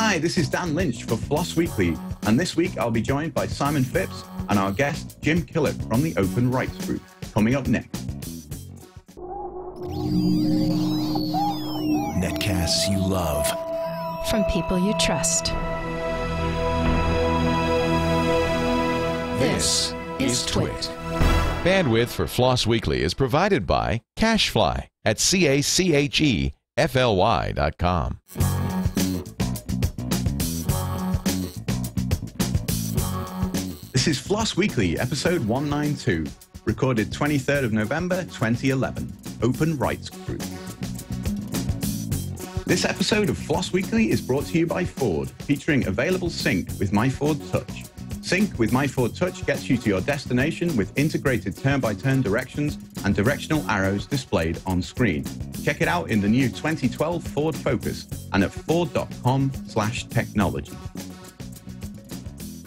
Hi, this is Dan Lynch for FLOSS Weekly, and this week I'll be joined by Simon Phipps and our guest Jim Killock from the Open Rights Group, coming up next. Netcasts you love. From people you trust. This is Twit. Bandwidth for FLOSS Weekly is provided by Cachefly at CACHEFLY.com. This is FLOSS Weekly, episode 192, recorded 23rd of November 2011, Open Rights Group. This episode of FLOSS Weekly is brought to you by Ford, featuring available sync with My Ford Touch. Sync with My Ford Touch gets you to your destination with integrated turn-by-turn directions and directional arrows displayed on screen. Check it out in the new 2012 Ford Focus and at ford.com/technology.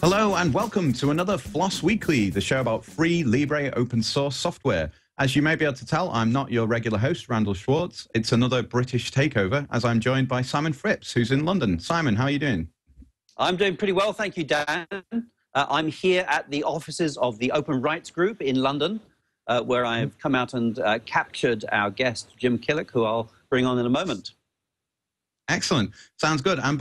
Hello and welcome to another FLOSS Weekly, the show about free Libre open source software. As you may be able to tell, I'm not your regular host, Randall Schwartz. It's another British takeover, as I'm joined by Simon Phipps, who's in London. Simon, how are you doing? I'm doing pretty well, thank you, Dan. I'm here at the offices of the Open Rights Group in London, where I've come out and captured our guest, Jim Killock, who I'll bring on in a moment. Excellent. Sounds good. And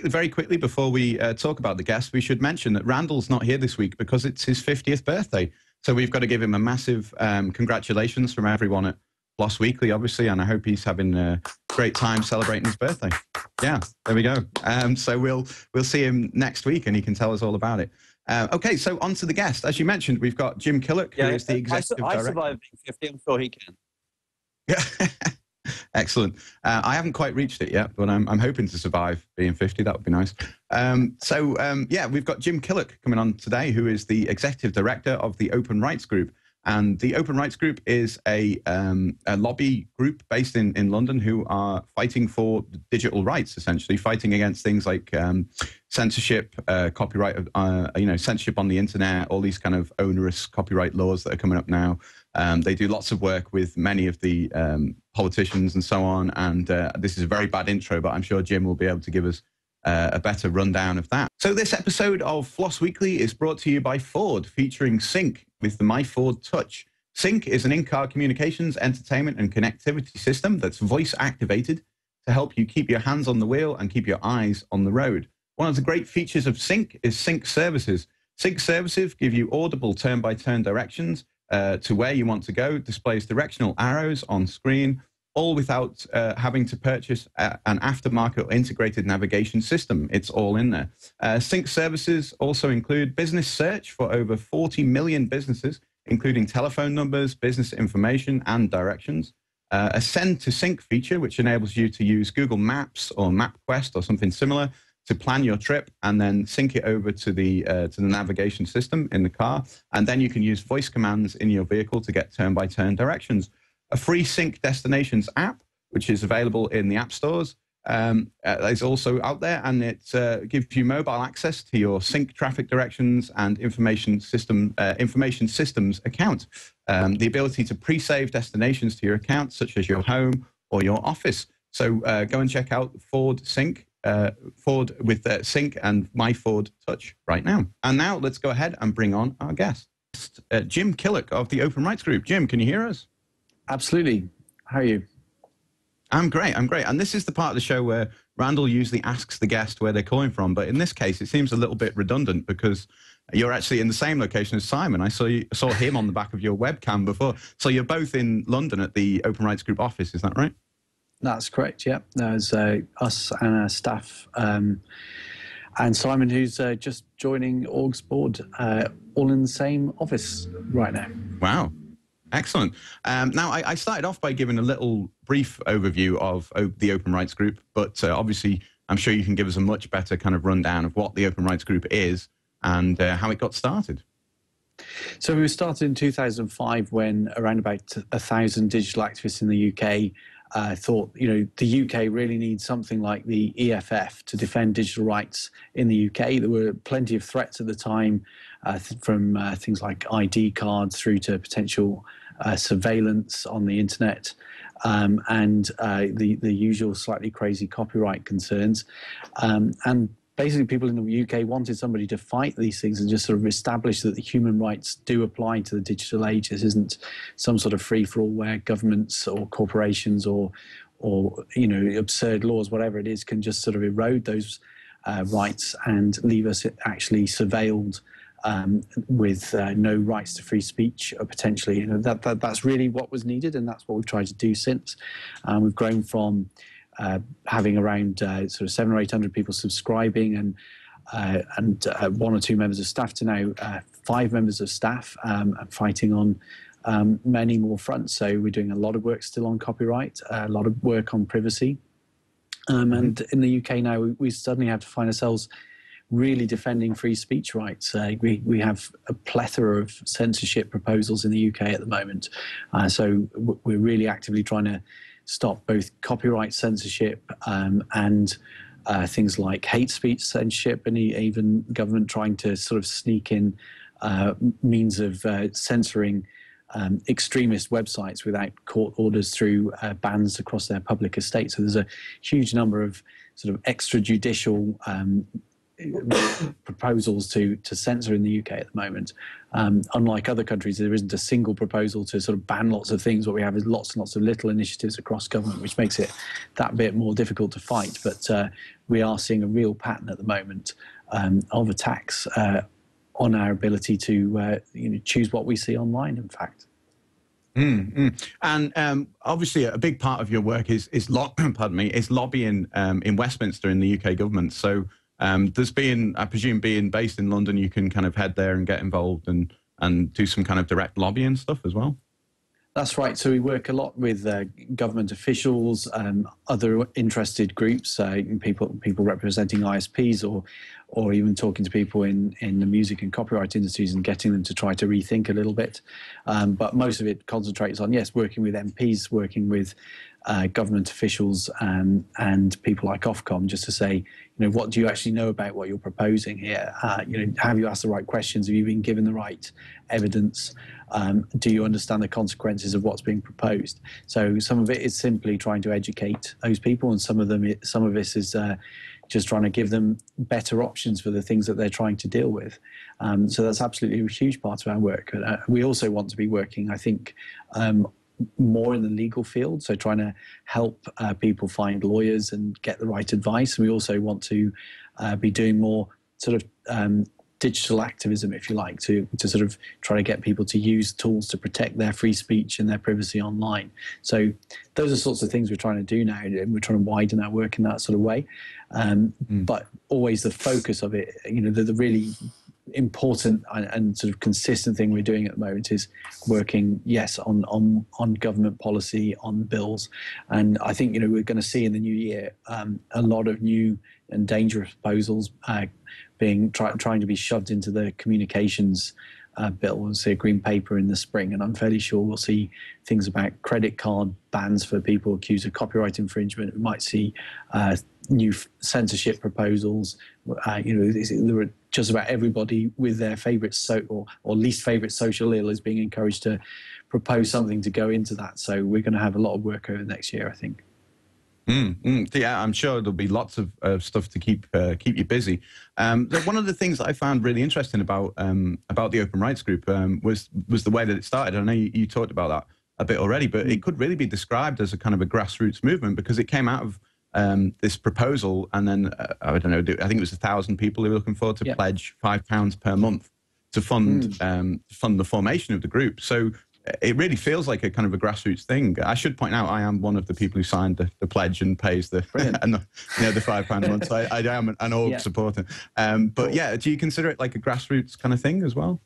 very quickly, before we talk about the guest, we should mention that Randall's not here this week because it's his 50th birthday. So we've got to give him a massive congratulations from everyone at FLOSS Weekly, obviously, and I hope he's having a great time celebrating his birthday. Yeah, there we go. So we'll see him next week, and he can tell us all about it. Okay, so on to the guest. As you mentioned, we've got Jim Killock, who is the executive director. I survived being 50. I'm sure he can. Yeah. Excellent. I haven't quite reached it yet, but I'm hoping to survive being 50. That would be nice. Yeah, we've got Jim Killock coming on today, who is the executive director of the Open Rights Group. And the Open Rights Group is a lobby group based in London who are fighting for digital rights, essentially fighting against things like censorship, copyright, censorship on the internet, all these kind of onerous copyright laws that are coming up now. They do lots of work with many of the politicians and so on. And this is a very bad intro, but I'm sure Jim will be able to give us a better rundown of that. So this episode of FLOSS Weekly is brought to you by Ford, featuring Sync with the My Ford Touch. Sync is an in-car communications, entertainment, and connectivity system that's voice-activated to help you keep your hands on the wheel and keep your eyes on the road. One of the great features of Sync is Sync Services. Sync Services give you audible turn-by-turn directions to where you want to go, displays directional arrows on screen, all without having to purchase an aftermarket or integrated navigation system. It's all in there. Sync services also include business search for over 40 million businesses, including telephone numbers, business information, and directions. A send to sync feature, which enables you to use Google Maps or MapQuest or something similar to plan your trip and then sync it over to the navigation system in the car. And then you can use voice commands in your vehicle to get turn-by-turn directions. A free Sync Destinations app, which is available in the app stores, is also out there, and it gives you mobile access to your sync traffic directions and information systems account. The ability to pre-save destinations to your account, such as your home or your office. So go and check out Ford Sync, Ford with Sync and My Ford Touch right now. And now let's go ahead and bring on our guest, Jim Killock of the Open Rights Group. Jim, can you hear us? Absolutely. How are you? I'm great. And this is the part of the show where Randall usually asks the guest where they're calling from. But in this case, it seems a little bit redundant because you're actually in the same location as Simon. I saw him on the back of your webcam before. So you're both in London at the Open Rights Group office. Is that right? That's correct, yeah. There's us and our staff and Simon, who's just joining Org's board, all in the same office right now. Wow. Excellent. Now, I started off by giving a little brief overview of the Open Rights Group, but obviously I'm sure you can give us a much better kind of rundown of what the Open Rights Group is and how it got started. So we started in 2005 when around about 1,000 digital activists in the UK thought, the UK really needs something like the EFF to defend digital rights in the UK. There were plenty of threats at the time from things like ID cards through to potential surveillance on the internet, and the usual slightly crazy copyright concerns. And basically, people in the UK wanted somebody to fight these things and just sort of establish that the human rights do apply to the digital age. This isn't some sort of free-for-all where governments or corporations or absurd laws, whatever it is, can just sort of erode those rights and leave us actually surveilled with no rights to free speech, or potentially. That's really what was needed, and that's what we've tried to do since. We've grown from having around sort of 700 or 800 people subscribing and 1 or 2 members of staff to now 5 members of staff, and fighting on many more fronts. So we're doing a lot of work still on copyright, a lot of work on privacy. And in the UK now, we suddenly have to find ourselves really defending free speech rights. We have a plethora of censorship proposals in the UK at the moment. So we're really actively trying to stop both copyright censorship and things like hate speech censorship, and even government trying to sort of sneak in means of censoring extremist websites without court orders through bans across their public estate. So there's a huge number of sort of extrajudicial proposals to censor in the UK at the moment. Unlike other countries, there isn't a single proposal to sort of ban lots of things. What we have is lots and lots of little initiatives across government, which makes it that bit more difficult to fight. But we are seeing a real pattern at the moment of attacks on our ability to choose what we see online, in fact. And obviously, a big part of your work is lobbying in Westminster in the UK government. So there's been, I presume, being based in London, you can kind of head there and get involved and do some kind of direct lobbying stuff as well. That's right. So we work a lot with government officials, other interested groups, people representing ISPs, or even talking to people in the music and copyright industries and getting them to try to rethink a little bit. But most of it concentrates on, yes, working with MPs, working with government officials and people like Ofcom, just to say, what do you actually know about what you're proposing here? Have you asked the right questions? Have you been given the right evidence? Do you understand the consequences of what's being proposed? So some of it is simply trying to educate those people, and some of this is just trying to give them better options for the things that they're trying to deal with. So that's absolutely a huge part of our work. We also want to be working, I think, more in the legal field, so trying to help people find lawyers and get the right advice. And we also want to be doing more sort of digital activism, if you like, to sort of try to get people to use tools to protect their free speech and their privacy online. So those are sorts of things we're trying to do now, and we're trying to widen our work in that sort of way. But always the focus of it, the really important and sort of consistent thing we're doing at the moment is working, yes, on government policy, on bills. And I think, we're going to see in the new year a lot of new and dangerous proposals trying to be shoved into the communications bill. We'll see a green paper in the spring, and I'm fairly sure we'll see things about credit card bans for people accused of copyright infringement. We might see new censorship proposals. There are just about everybody with their favourite or least favourite social ill is being encouraged to propose something to go into that. So we're going to have a lot of work over the next year, I think. Yeah, I'm sure there'll be lots of stuff to keep you busy. One of the things that I found really interesting about the Open Rights Group was the way that it started. I know you talked about that a bit already, but it could really be described as a kind of a grassroots movement, because it came out of this proposal, and then I don't know, I think it was 1,000 people who were looking forward to pledge £5 per month to fund the formation of the group. So it really feels like a kind of a grassroots thing. I should point out I am one of the people who signed the pledge and pays the £5 a month. So I am an org supporter. But yeah, do you consider it like a grassroots kind of thing as well?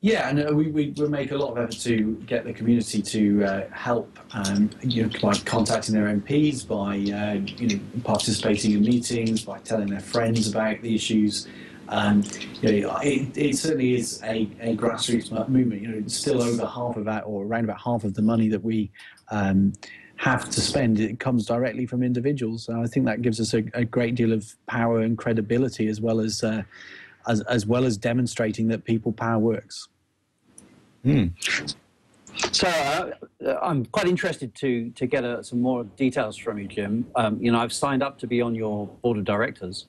Yeah, and we make a lot of effort to get the community to help, by contacting their MPs, by participating in meetings, by telling their friends about the issues. It certainly is a grassroots movement. Still over half of that, or around about half of the money that we have to spend, it comes directly from individuals. And I think that gives us a great deal of power and credibility, as well as demonstrating that people power works. So I'm quite interested to get some more details from you, Jim. I've signed up to be on your board of directors.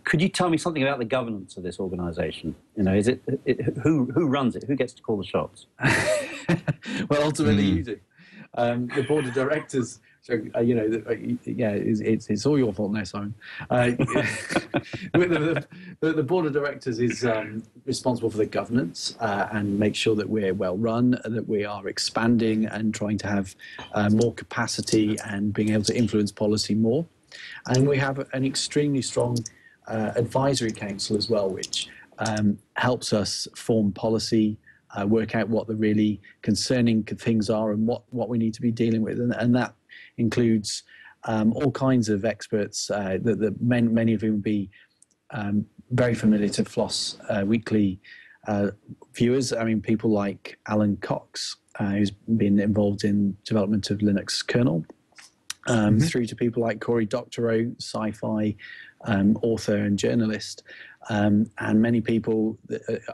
Could you tell me something about the governance of this organisation? Is it who runs it? Who gets to call the shots? Well, ultimately you do. The board of directors. So it's all your fault now, Simon. The board of directors is responsible for the governance and make sure that we're well run, that we are expanding and trying to have more capacity and being able to influence policy more. And we have an extremely strong advisory council as well, which helps us form policy, work out what the really concerning things are and what we need to be dealing with. And that includes all kinds of experts that many of whom will be very familiar to FLOSS Weekly viewers. I mean, people like Alan Cox, who's been involved in development of Linux kernel, through to people like Cory Doctorow, sci-fi author and journalist, and many people,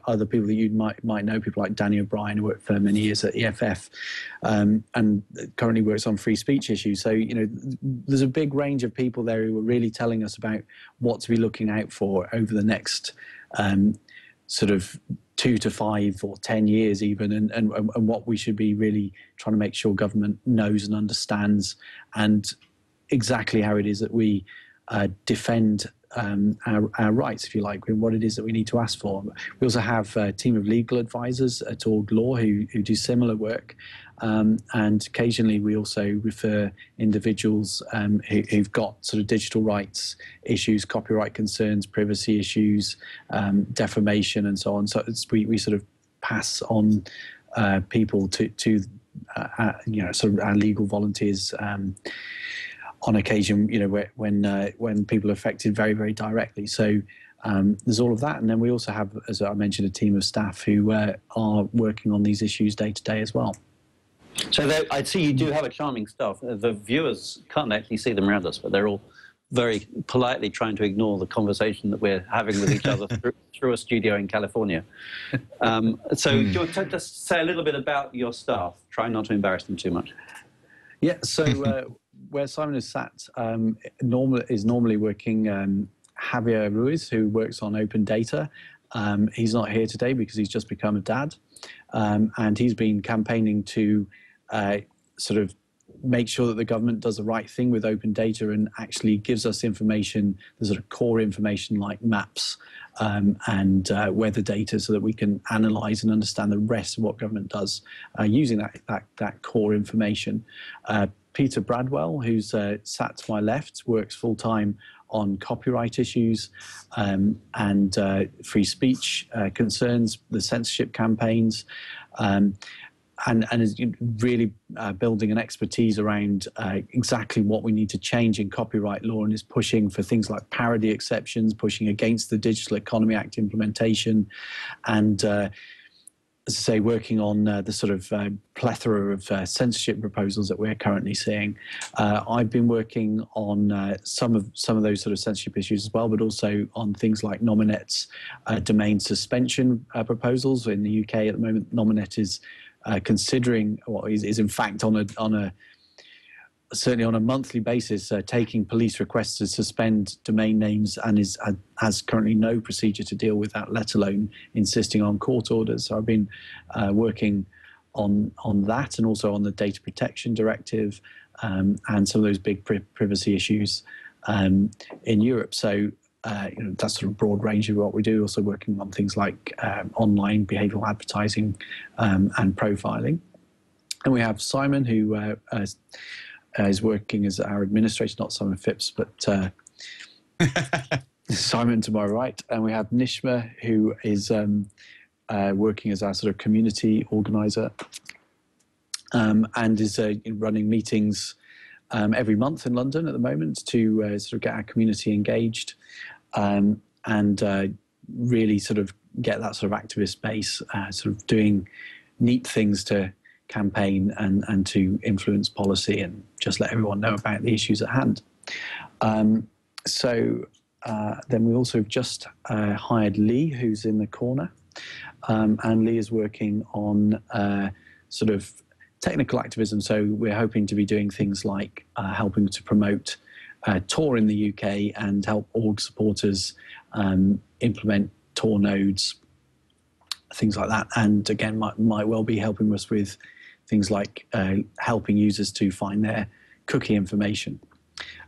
other people that you might know, people like Danny O'Brien, who worked for many years at EFF, and currently works on free speech issues. So, there's a big range of people there who are really telling us about what to be looking out for over the next sort of 2 to 5 or 10 years even, and what we should be really trying to make sure government knows and understands, and exactly how it is that we defend our rights, if you like, and what it is that we need to ask for. We also have a team of legal advisors at Org Law who do similar work, and occasionally we also refer individuals who've got sort of digital rights issues, copyright concerns, privacy issues, defamation, and so on. So we sort of pass on people to sort of our legal volunteers on occasion, when people are affected very, very directly. So there's all of that. And then we also have, as I mentioned, a team of staff who are working on these issues day to day as well. So I see you do have a charming staff. The viewers can't actually see them around us, but they're all very politely trying to ignore the conversation that we're having with each other through a studio in California. So do you want to just say a little bit about your staff? Try not to embarrass them too much. Yeah, so where Simon is sat is normally working Javier Ruiz, who works on open data. He's not here today because he's just become a dad, and he's been campaigning to sort of make sure that the government does the right thing with open data and actually gives us information, the sort of core information like maps and weather data, so that we can analyse and understand the rest of what government does using that core information. Peter Bradwell, who's sat to my left, works full-time on copyright issues and free speech concerns, the censorship campaigns, and is really building an expertise around exactly what we need to change in copyright law, and is pushing for things like parody exceptions, pushing against the Digital Economy Act implementation, and as I say, working on the sort of plethora of censorship proposals that we're currently seeing. I've been working on some of those sort of censorship issues as well, but also on things like Nominet's domain suspension proposals. In the UK at the moment, Nominet is considering, or is in fact certainly on a monthly basis, taking police requests to suspend domain names, and has currently no procedure to deal with that, let alone insisting on court orders. So I've been working on that, and also on the data protection directive and some of those big privacy issues in Europe. So that's sort of broad range of what we do. Also working on things like online behavioural advertising and profiling. And we have Simon, who is working as our administrator, not Simon Phipps, but Simon to my right. And we have Nishma, who is working as our sort of community organizer, and is running meetings every month in London at the moment to sort of get our community engaged and really sort of get that sort of activist base sort of doing neat things to campaign and to influence policy and just let everyone know about the issues at hand. So then we also have just hired Lee, who's in the corner, and Lee is working on sort of technical activism. So we're hoping to be doing things like helping to promote Tor in the UK and help org supporters implement Tor nodes, things like that. And again, might well be helping us with things like helping users to find their cookie information.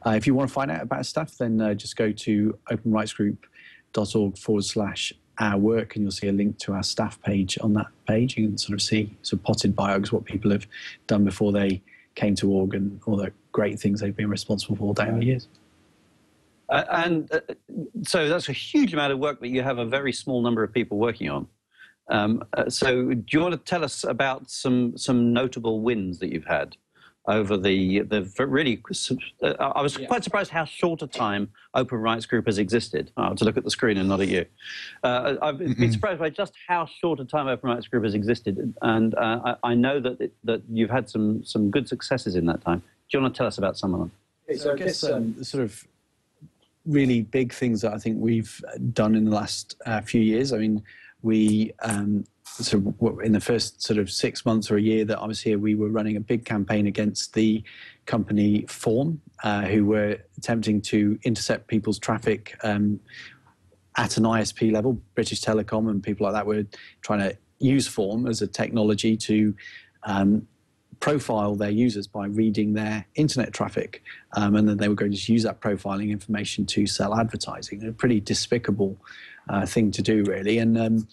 If you want to find out about stuff, then just go to openrightsgroup.org/our work, and you'll see a link to our staff page on that page. You can sort of see sort of potted biogs, what people have done before they came to org and all the great things they've been responsible for down the years. So that's a huge amount of work, but you have a very small number of people working on. So do you want to tell us about some notable wins that you've had over the really? I was quite surprised how short a time Open Rights Group has existed. I have to look at the screen and not at you. I've been surprised by just how short a time Open Rights Group has existed, and I know that you've had some good successes in that time. Do you want to tell us about some of them? So I guess the sort of really big things that I think we've done in the last few years. I mean, we sort of in the first sort of 6 months or a year that I was here, we were running a big campaign against the company Fawn, who were attempting to intercept people's traffic at an ISP level. British Telecom and people like that were trying to use Fawn as a technology to profile their users by reading their internet traffic, and then they were going to use that profiling information to sell advertising. A pretty despicable thing to do, really, and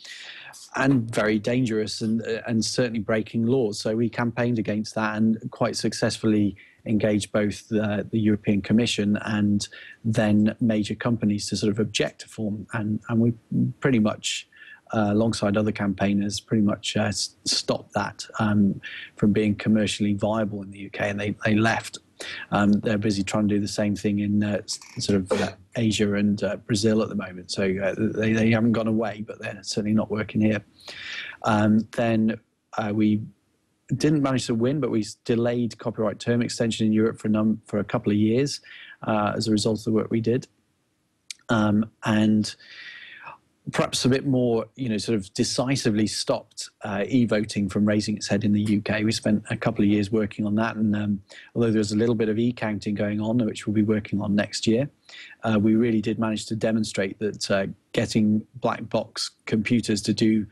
very dangerous, and certainly breaking laws. So we campaigned against that and quite successfully engaged both the European Commission and then major companies to sort of object to Fawn, and we pretty much, alongside other campaigners, pretty much stopped that from being commercially viable in the UK, and they left. They're busy trying to do the same thing in sort of Asia and Brazil at the moment. So they haven't gone away, but they're certainly not working here. Then we didn't manage to win, but we delayed copyright term extension in Europe for a couple of years as a result of the work we did. And perhaps a bit more, sort of decisively stopped e-voting from raising its head in the UK. We spent a couple of years working on that, and although there's a little bit of e-counting going on, which we'll be working on next year, we really did manage to demonstrate that getting black box computers to do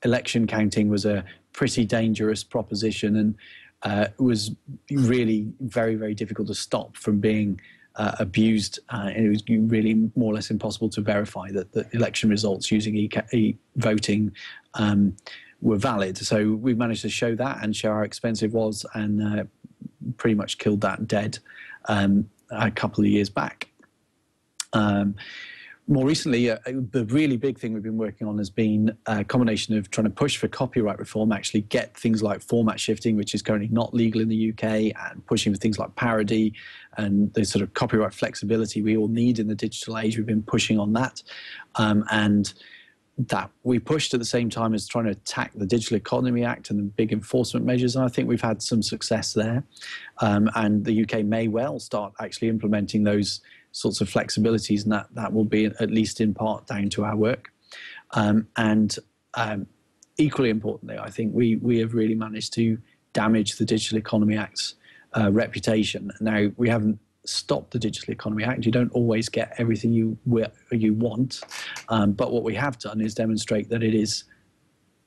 election counting was a pretty dangerous proposition, and it was really very, very difficult to stop from being abused. And it was really more or less impossible to verify that the election results using e-voting were valid. So we managed to show that and show how expensive it was, and pretty much killed that dead a couple of years back. More recently, the really big thing we've been working on has been a combination of trying to push for copyright reform, actually get things like format shifting, which is currently not legal in the UK, and pushing for things like parody and the sort of copyright flexibility we all need in the digital age. We've been pushing on that. And that we pushed at the same time as trying to attack the Digital Economy Act and the big enforcement measures. And I think we've had some success there. And the UK may well start actually implementing those sorts of flexibilities, and that will be at least in part down to our work. Equally importantly, I think we have really managed to damage the Digital Economy Act's reputation. Now, we haven't stopped the Digital Economy Act. You don't always get everything you want, but what we have done is demonstrate that it is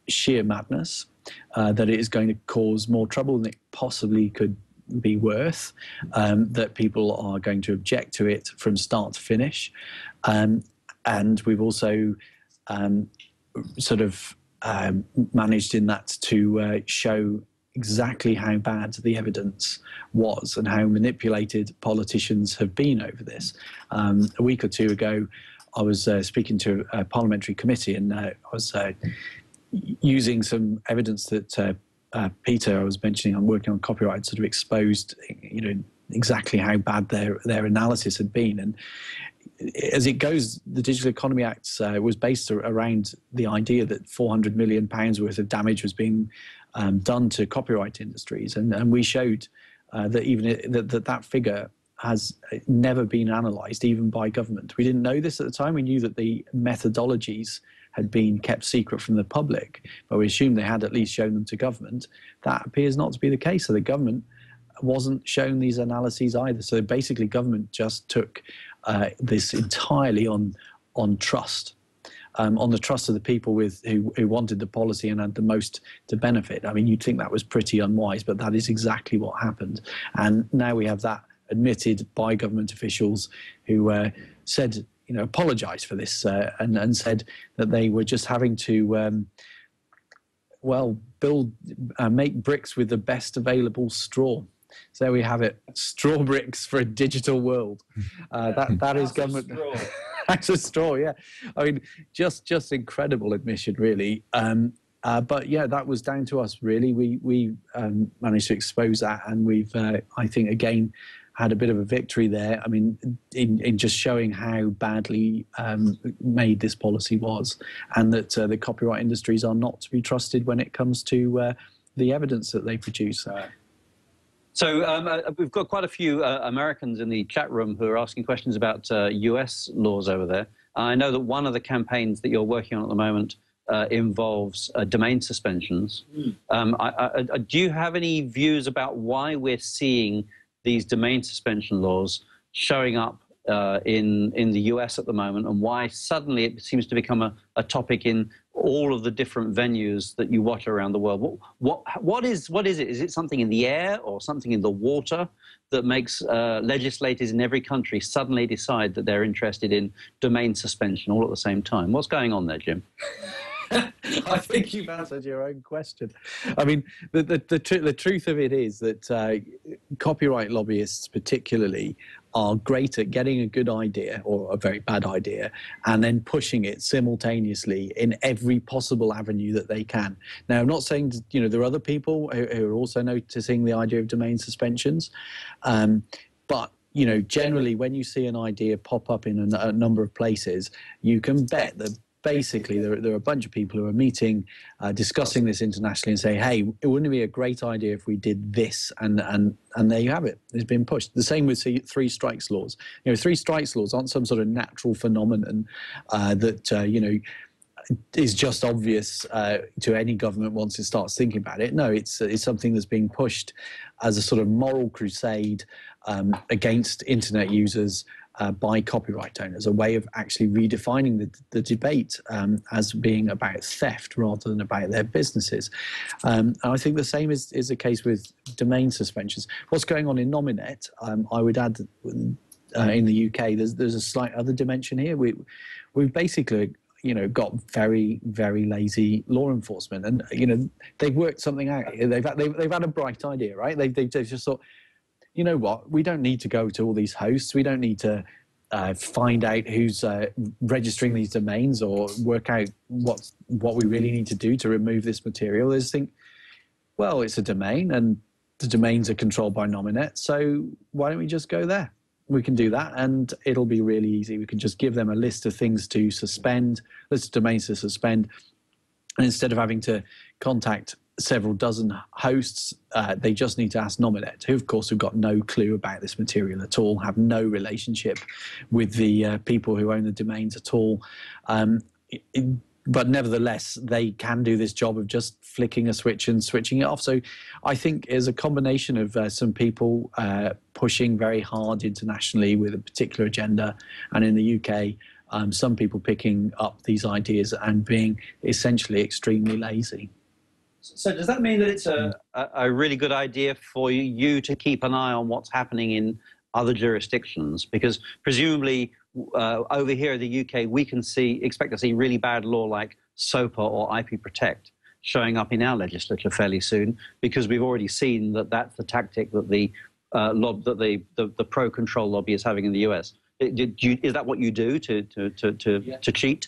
sheer madness, that it is going to cause more trouble than it possibly could be worth, that people are going to object to it from start to finish, and we've also sort of managed in that to show exactly how bad the evidence was and how manipulated politicians have been over this. A week or two ago, I was speaking to a parliamentary committee, and I was using some evidence that Peter, I was mentioning, I'm working on copyright, sort of exposed, exactly how bad their analysis had been. And as it goes, the Digital Economy Act was based around the idea that £400 million worth of damage was being done to copyright industries, and we showed that even that figure has never been analysed, even by government. We didn't know this at the time. We knew that the methodologies had been kept secret from the public, but we assumed they had at least shown them to government. That appears not to be the case. So the government wasn't shown these analyses either. So basically, government just took this entirely on trust. On the trust of the people who wanted the policy and had the most to benefit. I mean, you'd think that was pretty unwise, but that is exactly what happened. And now we have that admitted by government officials who said, apologized for this and said that they were just having to, make bricks with the best available straw. So there we have it, straw bricks for a digital world. That is government. That's a straw, yeah. I mean, just incredible admission, really. But yeah, that was down to us, really. We managed to expose that, and we've, I think, again, had a bit of a victory there. I mean, in just showing how badly made this policy was, and that the copyright industries are not to be trusted when it comes to the evidence that they produce. So we've got quite a few Americans in the chat room who are asking questions about US laws over there. I know that one of the campaigns that you're working on at the moment involves domain suspensions. Do you have any views about why we're seeing these domain suspension laws showing up in the US at the moment, and why suddenly it seems to become a topic in all of the different venues that you watch around the world? What is it? Is it something in the air or something in the water that makes legislators in every country suddenly decide that they're interested in domain suspension all at the same time? What's going on there, Jim? I think you've answered your own question. I mean, the truth of it is that copyright lobbyists particularly are great at getting a good idea or a very bad idea and then pushing it simultaneously in every possible avenue that they can. Now, I'm not saying, there are other people who are also noticing the idea of domain suspensions, but generally when you see an idea pop up in a number of places, you can bet that basically there are a bunch of people who are meeting, discussing this internationally and say, hey, it wouldn't be a great idea if we did this, and there you have it. It's been pushed. The same with three strikes laws. Three strikes laws aren't some sort of natural phenomenon that is just obvious to any government once it starts thinking about it. No, it's something that's being pushed as a sort of moral crusade against internet users by copyright owners, a way of actually redefining the debate as being about theft rather than about their businesses. And I think the same is the case with domain suspensions. What's going on in Nominet, I would add, in the UK, there's a slight other dimension here. We've basically got very, very lazy law enforcement, and they've worked something out. They've had a bright idea, right? They've just thought, you know what, we don't need to go to all these hosts. We don't need to find out who's registering these domains or work out what we really need to do to remove this material. They just think, well, it's a domain and the domains are controlled by Nominet, so why don't we just go there? We can do that and it'll be really easy. We can just give them a list of things to suspend, list of domains to suspend, and instead of having to contact several dozen hosts, they just need to ask Nominet, who of course have got no clue about this material at all, have no relationship with the people who own the domains at all. But nevertheless, they can do this job of just flicking a switch and switching it off. So I think there's a combination of some people pushing very hard internationally with a particular agenda, and in the UK, some people picking up these ideas and being essentially extremely lazy. So does that mean that it's a really good idea for you to keep an eye on what's happening in other jurisdictions? Because presumably over here in the UK, we can expect to see really bad law like SOPA or IP Protect showing up in our legislature fairly soon, because we've already seen that that's the tactic that the pro-control lobby is having in the US. Is that what you do to cheat?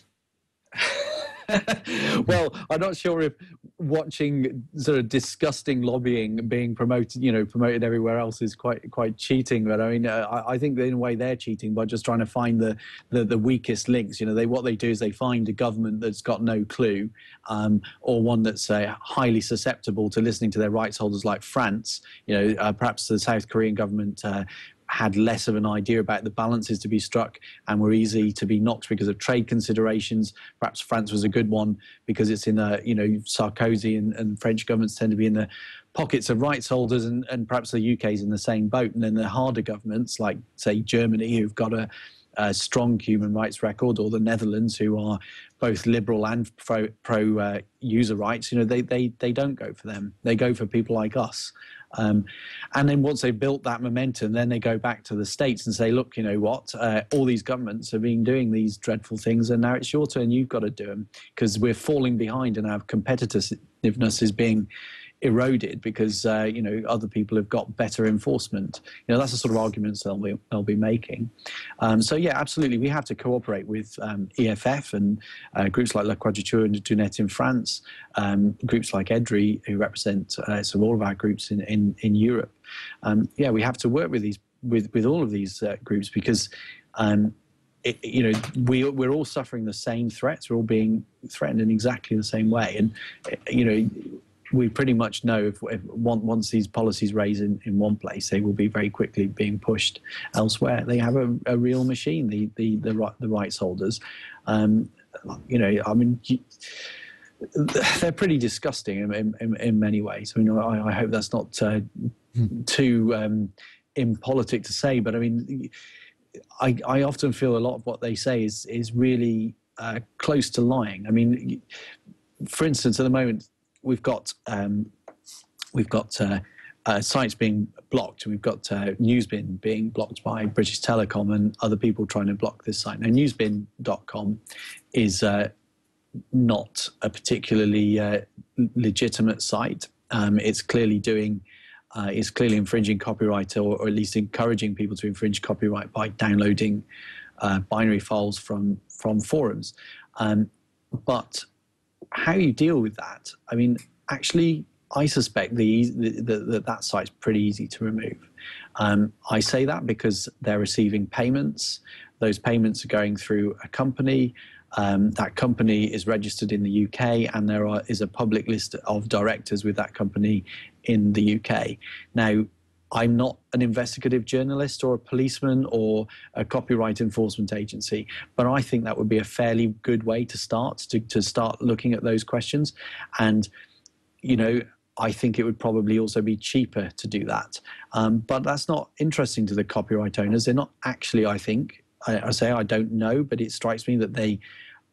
Well, I'm not sure if watching sort of disgusting lobbying being promoted everywhere else is quite cheating. But I mean, I think that in a way they're cheating by just trying to find the weakest links. What they do is they find a government that's got no clue, or one that's highly susceptible to listening to their rights holders, like France. Perhaps the South Korean government had less of an idea about the balances to be struck and were easy to be knocked because of trade considerations. Perhaps France was a good one because it's in a, Sarkozy and French governments tend to be in the pockets of rights holders, and perhaps the UK is in the same boat. And then the harder governments like, say, Germany, who've got a strong human rights record, or the Netherlands, who are both liberal and pro user rights, they don't go for them. They go for people like us. And then once they've built that momentum, then they go back to the States and say, look, you know what, all these governments have been doing these dreadful things, and now it's your turn, you've got to do them, because we're falling behind and our competitiveness is being eroded because other people have got better enforcement. That's the sort of arguments they'll be making. So yeah, absolutely, we have to cooperate with EFF and groups like La Quadrature du Net in France, groups like EDRI, who represent all of our groups in Europe. We have to work with with all of these groups because we're all suffering the same threats. We're all being threatened in exactly the same way, and we pretty much know if once these policies raise in one place, they will be very quickly being pushed elsewhere. They have a real machine, the rights holders. They're pretty disgusting in many ways. I hope that's not too impolitic to say, but I often feel a lot of what they say is really close to lying. For instance, at the moment, we've got sites being blocked. We've got Newsbin being blocked by British Telecom and other people trying to block this site. Now, newsbin.com is not a particularly legitimate site. It's clearly infringing copyright, or at least encouraging people to infringe copyright by downloading binary files from forums. But how you deal with that? Actually, I suspect that site's pretty easy to remove. I say that because they're receiving payments. Those payments are going through a company. That company is registered in the UK, and there is a public list of directors with that company in the UK. Now, I'm not an investigative journalist or a policeman or a copyright enforcement agency, but I think that would be a fairly good way to start looking at those questions. And, I think it would probably also be cheaper to do that. But that's not interesting to the copyright owners. They're not actually, I think, I don't know, but it strikes me that they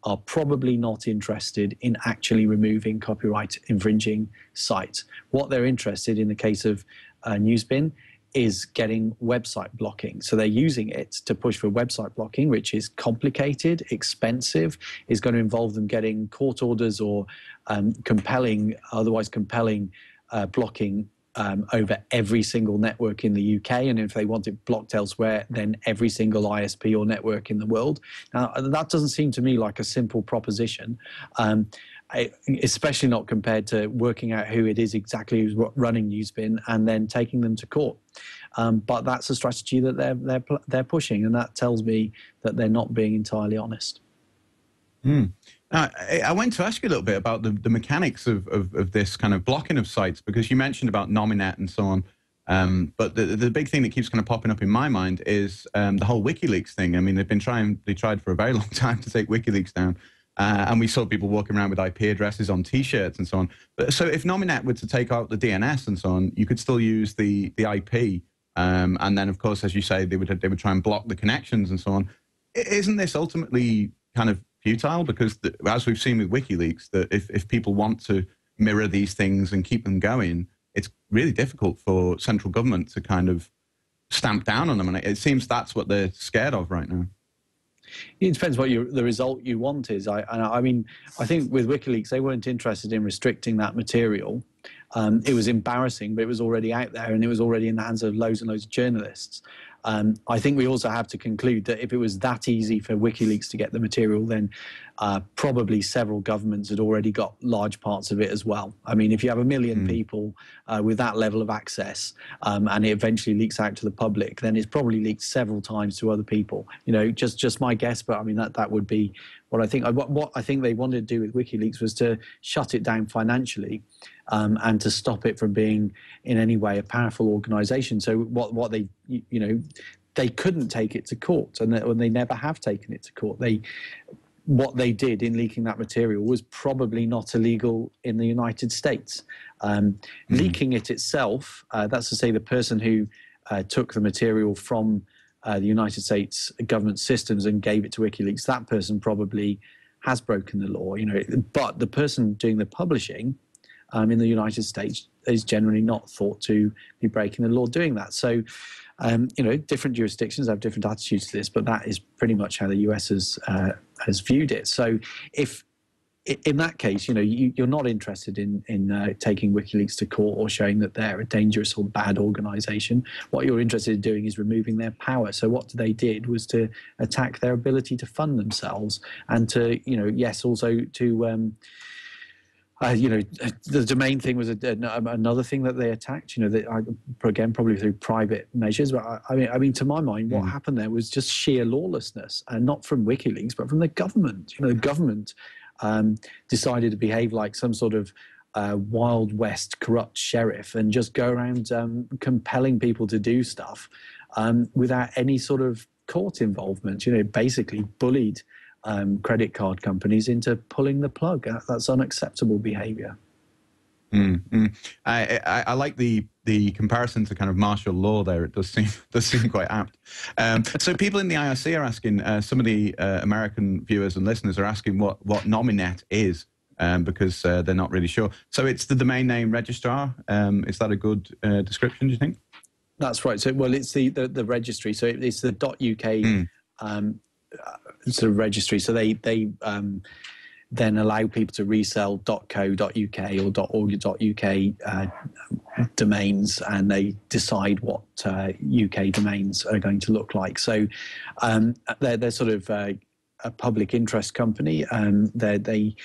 are probably not interested in actually removing copyright infringing sites. What they're interested in the case of Newsbin is getting website blocking. So they're using it to push for website blocking, which is complicated, expensive, is going to involve them getting court orders or otherwise compelling blocking over every single network in the UK. And if they want it blocked elsewhere, then every single ISP or network in the world. Now, that doesn't seem to me like a simple proposition. Especially not compared to working out who it is exactly who's running Newsbin and then taking them to court. But that's a strategy that they're pushing, and that tells me that they're not being entirely honest. I want to ask you a little bit about the mechanics of this kind of blocking of sites, because you mentioned about Nominet and so on. But the big thing that keeps kind of popping up in my mind is the whole Wikileaks thing. They tried for a very long time to take Wikileaks down. And we saw people walking around with IP addresses on T-shirts and so on. So if Nominet were to take out the DNS and so on, you could still use the IP. And then, of course, as you say, they would try and block the connections and so on. Isn't this ultimately kind of futile? Because as we've seen with WikiLeaks, that if people want to mirror these things and keep them going, it's really difficult for central government to kind of stamp down on them. And it seems that's what they're scared of right now. It depends what the result you want is. I think with WikiLeaks, they weren't interested in restricting that material. It was embarrassing, but it was already out there, and it was already in the hands of loads and loads of journalists. I think we also have to conclude that if it was that easy for WikiLeaks to get the material, then probably several governments had already got large parts of it as well. If you have 1 million people with that level of access, and it eventually leaks out to the public, then it's probably leaked several times to other people. Just my guess, but that would be what I think. What I think they wanted to do with WikiLeaks was to shut it down financially, and to stop it from being in any way a powerful organisation. So what they, you know, they couldn't take it to court, and they never have taken it to court. What they did in leaking that material was probably not illegal in the United States. Leaking it itself, that's to say the person who took the material from the United States government systems and gave it to WikiLeaks, that person probably has broken the law, you know. But the person doing the publishing in the United States is generally not thought to be breaking the law doing that. So, you know, different jurisdictions have different attitudes to this, but that is pretty much how the US has viewed it. So if in that case, you know, you're not interested in taking WikiLeaks to court or showing that they're a dangerous or bad organization. What you're interested in doing is removing their power. So what they did was to attack their ability to fund themselves and to, you know, yes, also to, you know, the domain thing was another thing that they attacked, you know, again, probably through private measures. But I mean, to my mind, what happened there was just sheer lawlessness, and not from WikiLeaks, but from the government. You know, the government decided to behave like some sort of Wild West corrupt sheriff and just go around compelling people to do stuff without any sort of court involvement. You know, basically bullied credit card companies into pulling the plug. That's unacceptable behavior. I like the comparison to kind of martial law there. It does seem quite apt. So people in the IRC are asking, some of the American viewers and listeners are asking what Nominet is, because they're not really sure. So it's the domain name registrar. Is that a good description, do you think? That's right. So, well, it's the registry. So it's the .uk sort of registry. So they then allow people to resell .co.uk or .org.uk domains, and they decide what UK domains are going to look like. So they're sort of a public interest company. They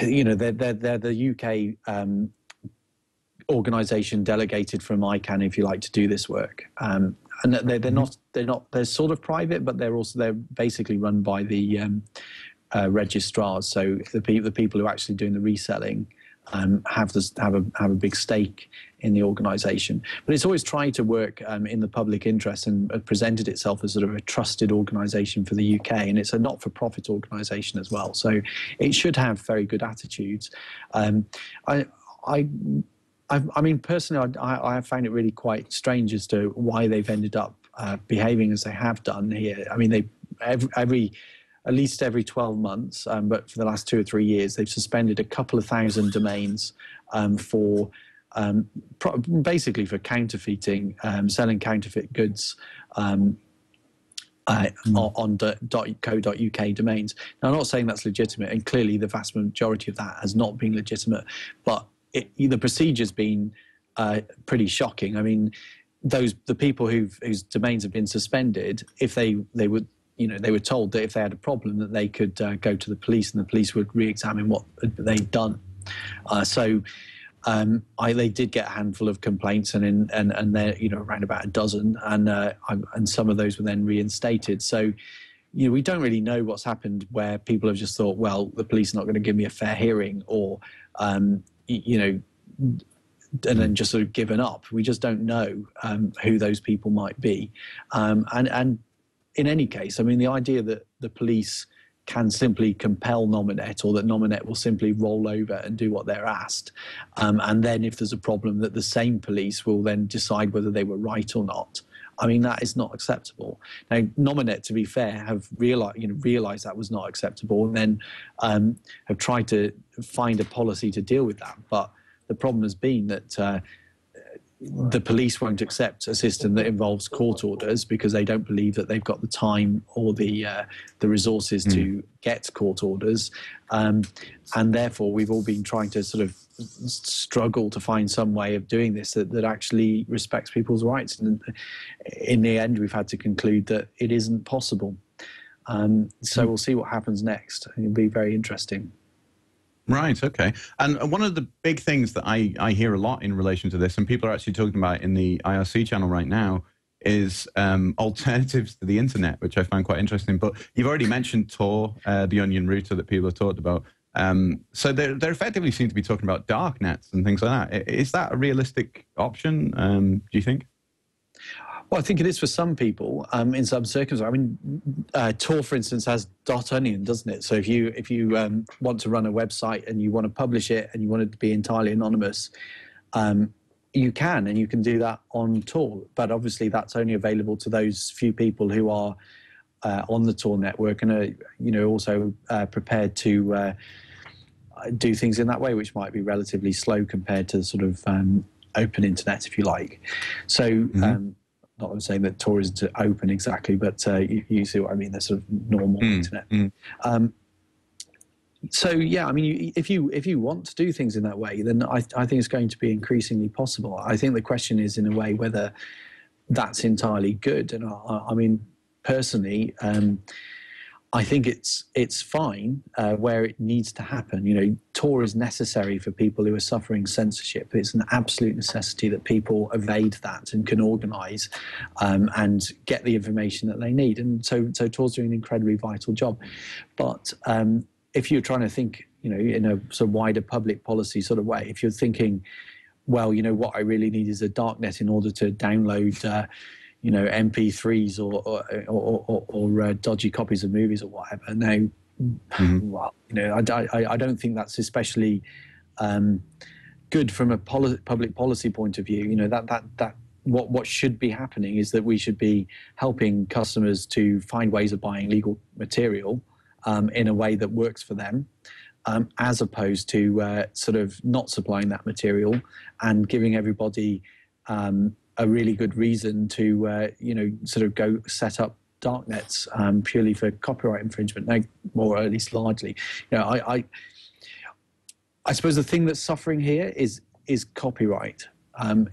you know, they're the UK organisation delegated from ICANN, if you like, to do this work. And they're sort of private, but they're basically run by the registrars. So the people who are actually doing the reselling have a big stake in the organisation. But it's always tried to work in the public interest and presented itself as sort of a trusted organisation for the UK, and it's a not-for-profit organisation as well. So it should have very good attitudes. I mean, personally, I have found it really quite strange as to why they've ended up behaving as they have done here. I mean, at least every 12 months, but for the last 2 or 3 years, they've suspended a couple of thousand domains for basically for counterfeiting, selling counterfeit goods on .co.uk domains. Now, I'm not saying that's legitimate, and clearly the vast majority of that has not been legitimate, but the procedure's been pretty shocking. I mean, the people whose domains have been suspended, if they were, you know, they were told that if they had a problem that they could go to the police, and the police would re-examine what they'd done. They did get a handful of complaints, and they're, you know, around about a dozen, and some of those were then reinstated. So, you know, we don't really know what's happened where people have just thought, well, the police are not going to give me a fair hearing, or you know, and then just sort of given up. We just don't know who those people might be. And in any case, I mean, the idea that the police can simply compel Nominet, or that Nominet will simply roll over and do what they're asked, and then if there's a problem, that the same police will then decide whether they were right or not. I mean, that is not acceptable. Now, Nominet, to be fair, have realized that was not acceptable, and then have tried to find a policy to deal with that. But the problem has been that the police won't accept a system that involves court orders, because they don't believe that they've got the time or the resources to get court orders, and therefore we've all been trying to sort of struggle to find some way of doing this that actually respects people's rights, and in the end we've had to conclude that it isn't possible. So we'll see what happens next. It'll be very interesting. Right, okay. And one of the big things that I hear a lot in relation to this, and people are actually talking about in the IRC channel right now, is alternatives to the internet, which I find quite interesting. But you've already mentioned Tor, the onion router that people have talked about. So they're effectively seem to be talking about darknets and things like that. Is that a realistic option, do you think? Well, I think it is for some people in some circumstances. I mean, Tor, for instance, has .onion, doesn't it? So if you want to run a website and you want to publish it and you want it to be entirely anonymous, you can, and you can do that on Tor. But obviously, that's only available to those few people who are on the Tor network and are, also prepared to do things in that way, which might be relatively slow compared to the sort of open internet, if you like. So. Not I'm saying that Tor isn't open exactly, but you see what I mean. The sort of normal internet. So yeah, I mean, if you want to do things in that way, then I think it's going to be increasingly possible. I think the question is, in a way, whether that's entirely good. And I mean, personally, I think it's fine where it needs to happen. Tor is necessary for people who are suffering censorship. It's an absolute necessity that people evade that and can organise and get the information that they need. And so Tor's doing an incredibly vital job. But if you're trying to think, in a sort of wider public policy sort of way, if you're thinking, well, what I really need is a darknet in order to download MP3s or dodgy copies of movies or whatever. Now, well, I don't think that's especially good from a public policy point of view. That what should be happening is that we should be helping customers to find ways of buying legal material in a way that works for them, as opposed to sort of not supplying that material and giving everybody a really good reason to, sort of go set up darknets purely for copyright infringement, or at least largely. I suppose the thing that's suffering here is copyright.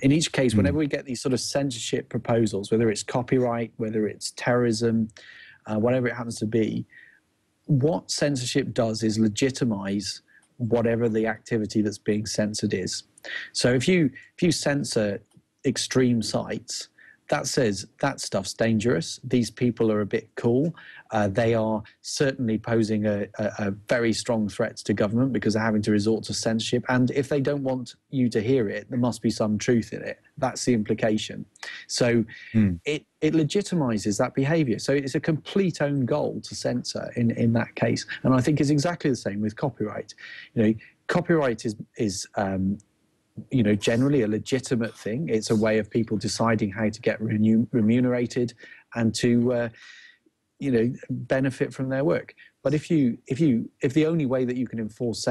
In each case, whenever we get these sort of censorship proposals, whether it's copyright, whether it's terrorism, whatever it happens to be, what censorship does is legitimize whatever the activity that's being censored is. So if you censor extreme sites, that says that stuff's dangerous. These people are a bit cool. They are certainly posing a very strong threat to government because they're having to resort to censorship. And if they don't want you to hear it, there must be some truth in it. That's the implication. So it legitimizes that behavior. So it's a complete own goal to censor in that case. And I think it's exactly the same with copyright. Copyright is generally a legitimate thing. It's a way of people deciding how to get remunerated and to, benefit from their work. But if the only way that you can enforce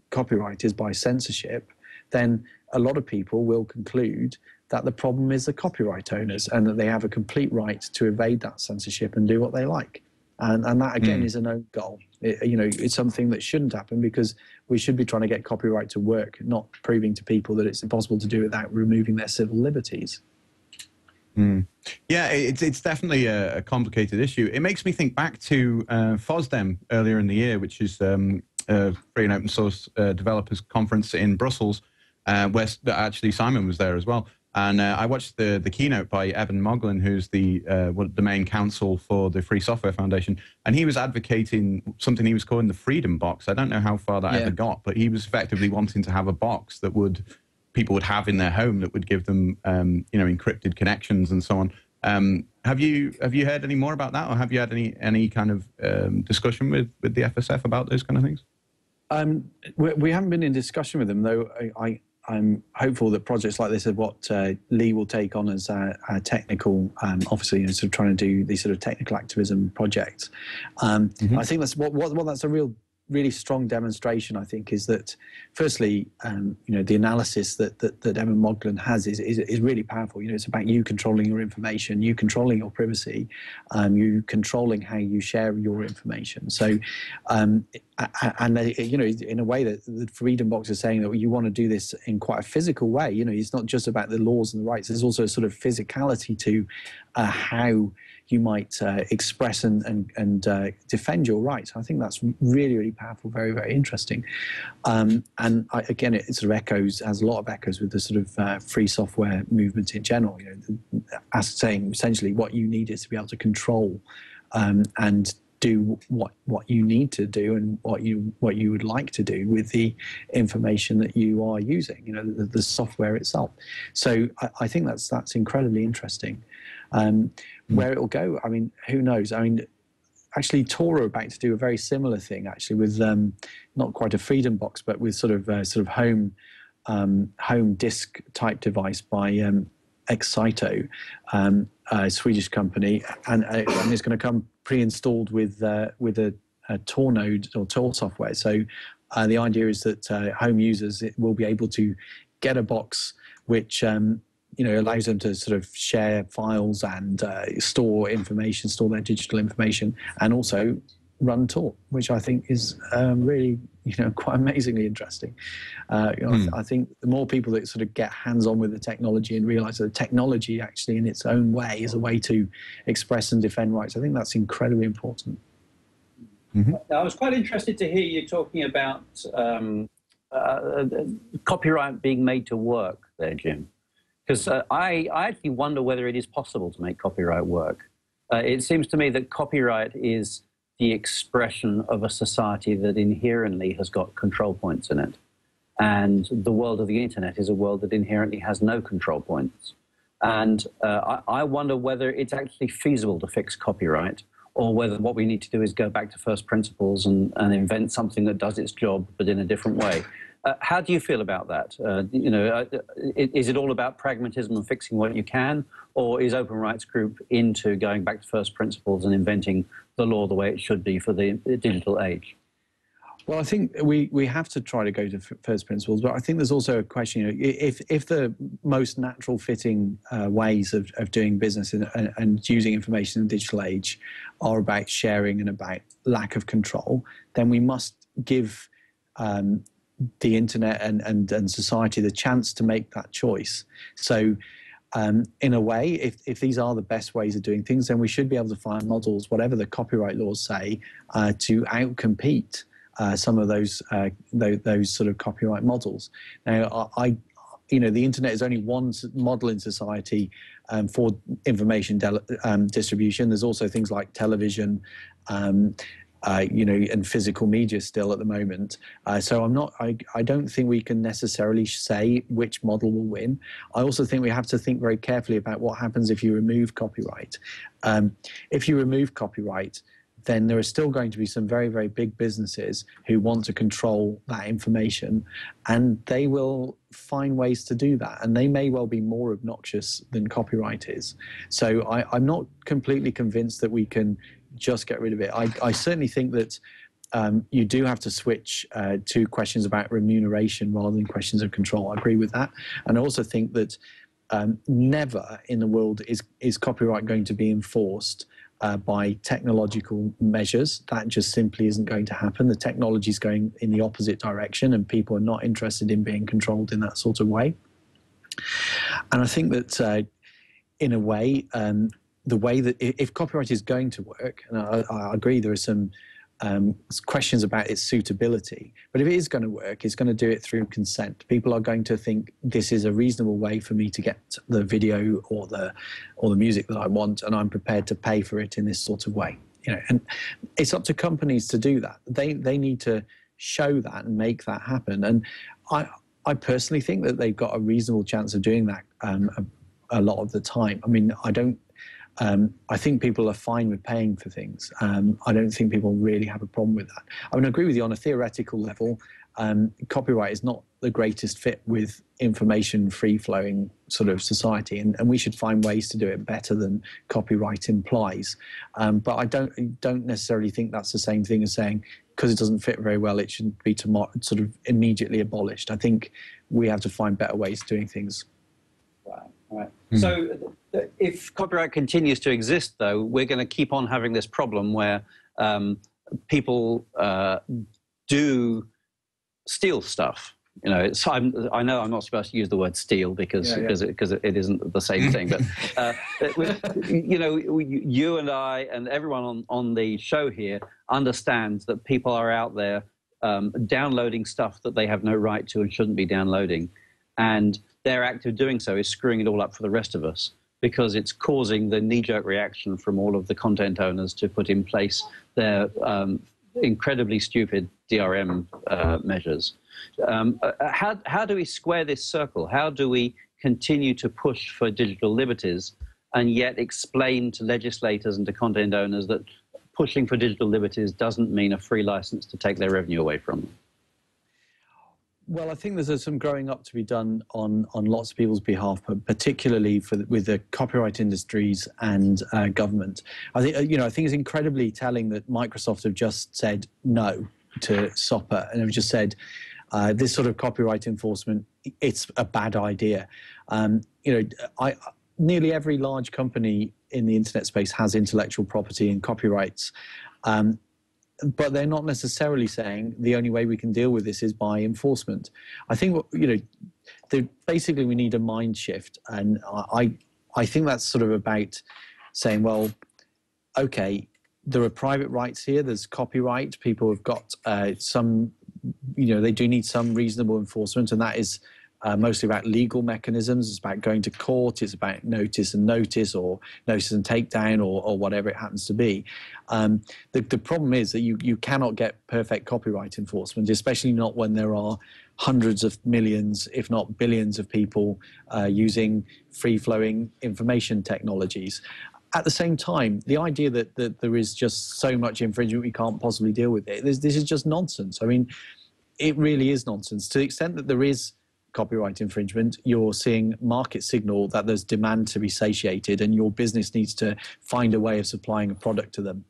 copyright is by censorship, then a lot of people will conclude that the problem is the copyright owners and that they have a complete right to evade that censorship and do what they like. And that, again, is a no goal. It's something that shouldn't happen because we should be trying to get copyright to work, not proving to people that it's impossible to do without removing their civil liberties. Yeah, it's definitely a complicated issue. It makes me think back to FOSDEM earlier in the year, which is a free and open source developers conference in Brussels, where actually Simon was there as well. And I watched the keynote by Evan Moglin, who's the main counsel for the Free Software Foundation, and he was advocating something he was calling the Freedom Box. I don't know how far that ever got, but he was effectively wanting to have a box that people would have in their home that would give them encrypted connections and so on. Have you heard any more about that, or have you had any kind of discussion with the FSF about those kind of things? We haven't been in discussion with them, though. I'm hopeful that projects like this are what Lee will take on as a technical, obviously, sort of trying to do these sort of technical activism projects. I think that's what that's a really strong demonstration, I think, is that firstly, the analysis that Evan Moglin has is really powerful. It's about you controlling your information, you controlling your privacy, you controlling how you share your information. So, in a way that the Freedom Box is saying that you want to do this in quite a physical way. It's not just about the laws and the rights. There's also a sort of physicality to how you might express and defend your rights. I think that's really, really powerful, very, very interesting. Again, it sort of has a lot of echoes with the sort of free software movement in general. As saying essentially what you need is to be able to control and do what you need to do and what you would like to do with the information that you are using, the software itself. So I think that's incredibly interesting. Where it will go, I mean, who knows? I mean, actually, Tor are about to do a very similar thing, actually, with not quite a Freedom Box, but with sort of home disk type device by Excito, a Swedish company, and it's going to come pre-installed with a Tor node or Tor software. So the idea is that home users will be able to get a box which allows them to sort of share files and store information, store their digital information, and also run Tor, which I think is really, quite amazingly interesting. I think the more people that sort of get hands-on with the technology and realize that the technology actually in its own way is a way to express and defend rights, I think that's incredibly important. Mm-hmm. I was quite interested to hear you talking about copyright being made to work there, Jim. Because I actually wonder whether it is possible to make copyright work. It seems to me that copyright is the expression of a society that inherently has got control points in it. And the world of the internet is a world that inherently has no control points. And I wonder whether it's actually feasible to fix copyright, or whether what we need to do is go back to first principles and invent something that does its job, but in a different way. How do you feel about that? Is it all about pragmatism and fixing what you can, or is Open Rights Group into going back to first principles and inventing the law the way it should be for the digital age? Well, I think we have to try to go to first principles, but I think there's also a question, if the most natural fitting ways of doing business and using information in the digital age are about sharing and about lack of control, then we must give the internet and society the chance to make that choice. So in a way, if these are the best ways of doing things, then we should be able to find models, whatever the copyright laws say, to outcompete some of those sort of copyright models. Now, the internet is only one model in society for information distribution. There's also things like television, and physical media still at the moment. So I don't think we can necessarily say which model will win. I also think we have to think very carefully about what happens if you remove copyright. If you remove copyright, then there are still going to be some very, very big businesses who want to control that information, and they will find ways to do that, and they may well be more obnoxious than copyright is. So I'm not completely convinced that we can just get rid of it. I certainly think that you do have to switch to questions about remuneration rather than questions of control. I agree with that. And I also think that never in the world is copyright going to be enforced by technological measures. That just simply isn't going to happen. The technology is going in the opposite direction, and people are not interested in being controlled in that sort of way. And I think that in a way, the way that if copyright is going to work, and I agree there are some questions about its suitability, but if it is going to work, it's going to do it through consent. People are going to think this is a reasonable way for me to get the video or the music that I want, and I'm prepared to pay for it in this sort of way. And it's up to companies to do that. They need to show that and make that happen. And I personally think that they've got a reasonable chance of doing that a lot of the time. I mean, I think people are fine with paying for things. I don't think people really have a problem with that. I mean, I agree with you on a theoretical level. Copyright is not the greatest fit with information free-flowing sort of society, and we should find ways to do it better than copyright implies. But I don't necessarily think that's the same thing as saying because it doesn't fit very well, it should be sort of immediately abolished. I think we have to find better ways of doing things. Right. So if copyright continues to exist, though, we're going to keep on having this problem where people do steal stuff. I know I'm not supposed to use the word steal because it isn't the same thing. But you and I and everyone on the show here understands that people are out there downloading stuff that they have no right to and shouldn't be downloading, and their act of doing so is screwing it all up for the rest of us. because it's causing the knee-jerk reaction from all of the content owners to put in place their incredibly stupid DRM measures. How do we square this circle? How do we continue to push for digital liberties and yet explain to legislators and to content owners that pushing for digital liberties doesn't mean a free license to take their revenue away from them? Well, I think there's some growing up to be done on lots of people's behalf, but particularly with the copyright industries and government. I think I think it's incredibly telling that Microsoft have just said no to SOPA and have just said this sort of copyright enforcement, it's a bad idea. Nearly every large company in the internet space has intellectual property and copyrights. But they're not necessarily saying the only way we can deal with this is by enforcement. I think, basically we need a mind shift. And I think that's sort of about saying, well, okay, there are private rights here, there's copyright, people have got some, they do need some reasonable enforcement, and that is mostly about legal mechanisms. It's about going to court. It's about notice and takedown or whatever it happens to be. The problem is that you cannot get perfect copyright enforcement, especially not when there are hundreds of millions, if not billions of people using free-flowing information technologies. At the same time, the idea that there is just so much infringement we can't possibly deal with it, this is just nonsense. I mean, it really is nonsense. To the extent that there is copyright infringement, you're seeing market signal that there's demand to be satiated and your business needs to find a way of supplying a product to them.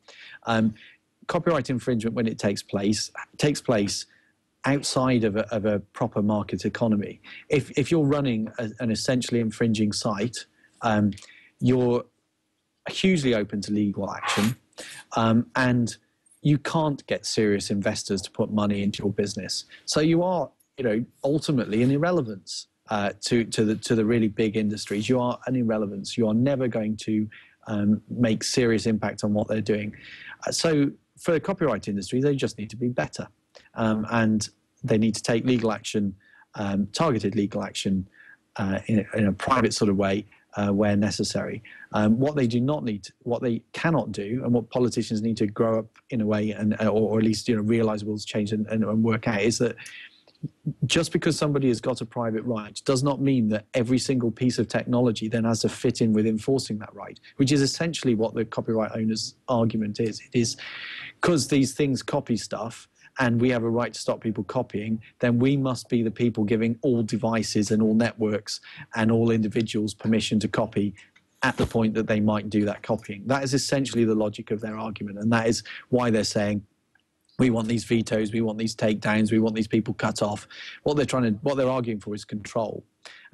Copyright infringement, when it takes place outside of a proper market economy. If you're running an essentially infringing site, you're hugely open to legal action, and you can't get serious investors to put money into your business. So you are ultimately an irrelevance to the really big industries. You are an irrelevance. You are never going to make serious impact on what they're doing. So for the copyright industry, they just need to be better, and they need to take legal action, targeted legal action, in a private sort of way where necessary. What they do not need, what they cannot do, and what politicians need to grow up in a way, or at least realize will change and work out, is that just because somebody has got a private right does not mean that every single piece of technology then has to fit in with enforcing that right, which is essentially what the copyright owner's argument is. It is because these things copy stuff and we have a right to stop people copying, then we must be the people giving all devices and all networks and all individuals permission to copy at the point that they might do that copying. That is essentially the logic of their argument, and that is why they're saying, we want these vetoes, we want these takedowns, we want these people cut off. What they're arguing for is control.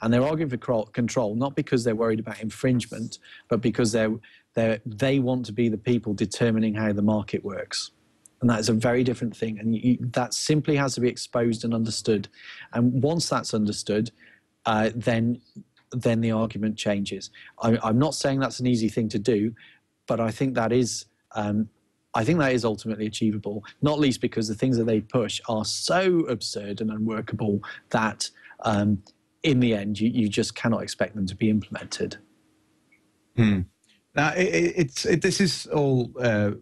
And they're arguing for control not because they're worried about infringement, but because they want to be the people determining how the market works. And that is a very different thing. And that simply has to be exposed and understood. And once that's understood, then the argument changes. I'm not saying that's an easy thing to do, but I think that is ultimately achievable, not least because the things that they push are so absurd and unworkable that in the end, you just cannot expect them to be implemented. Now, this is all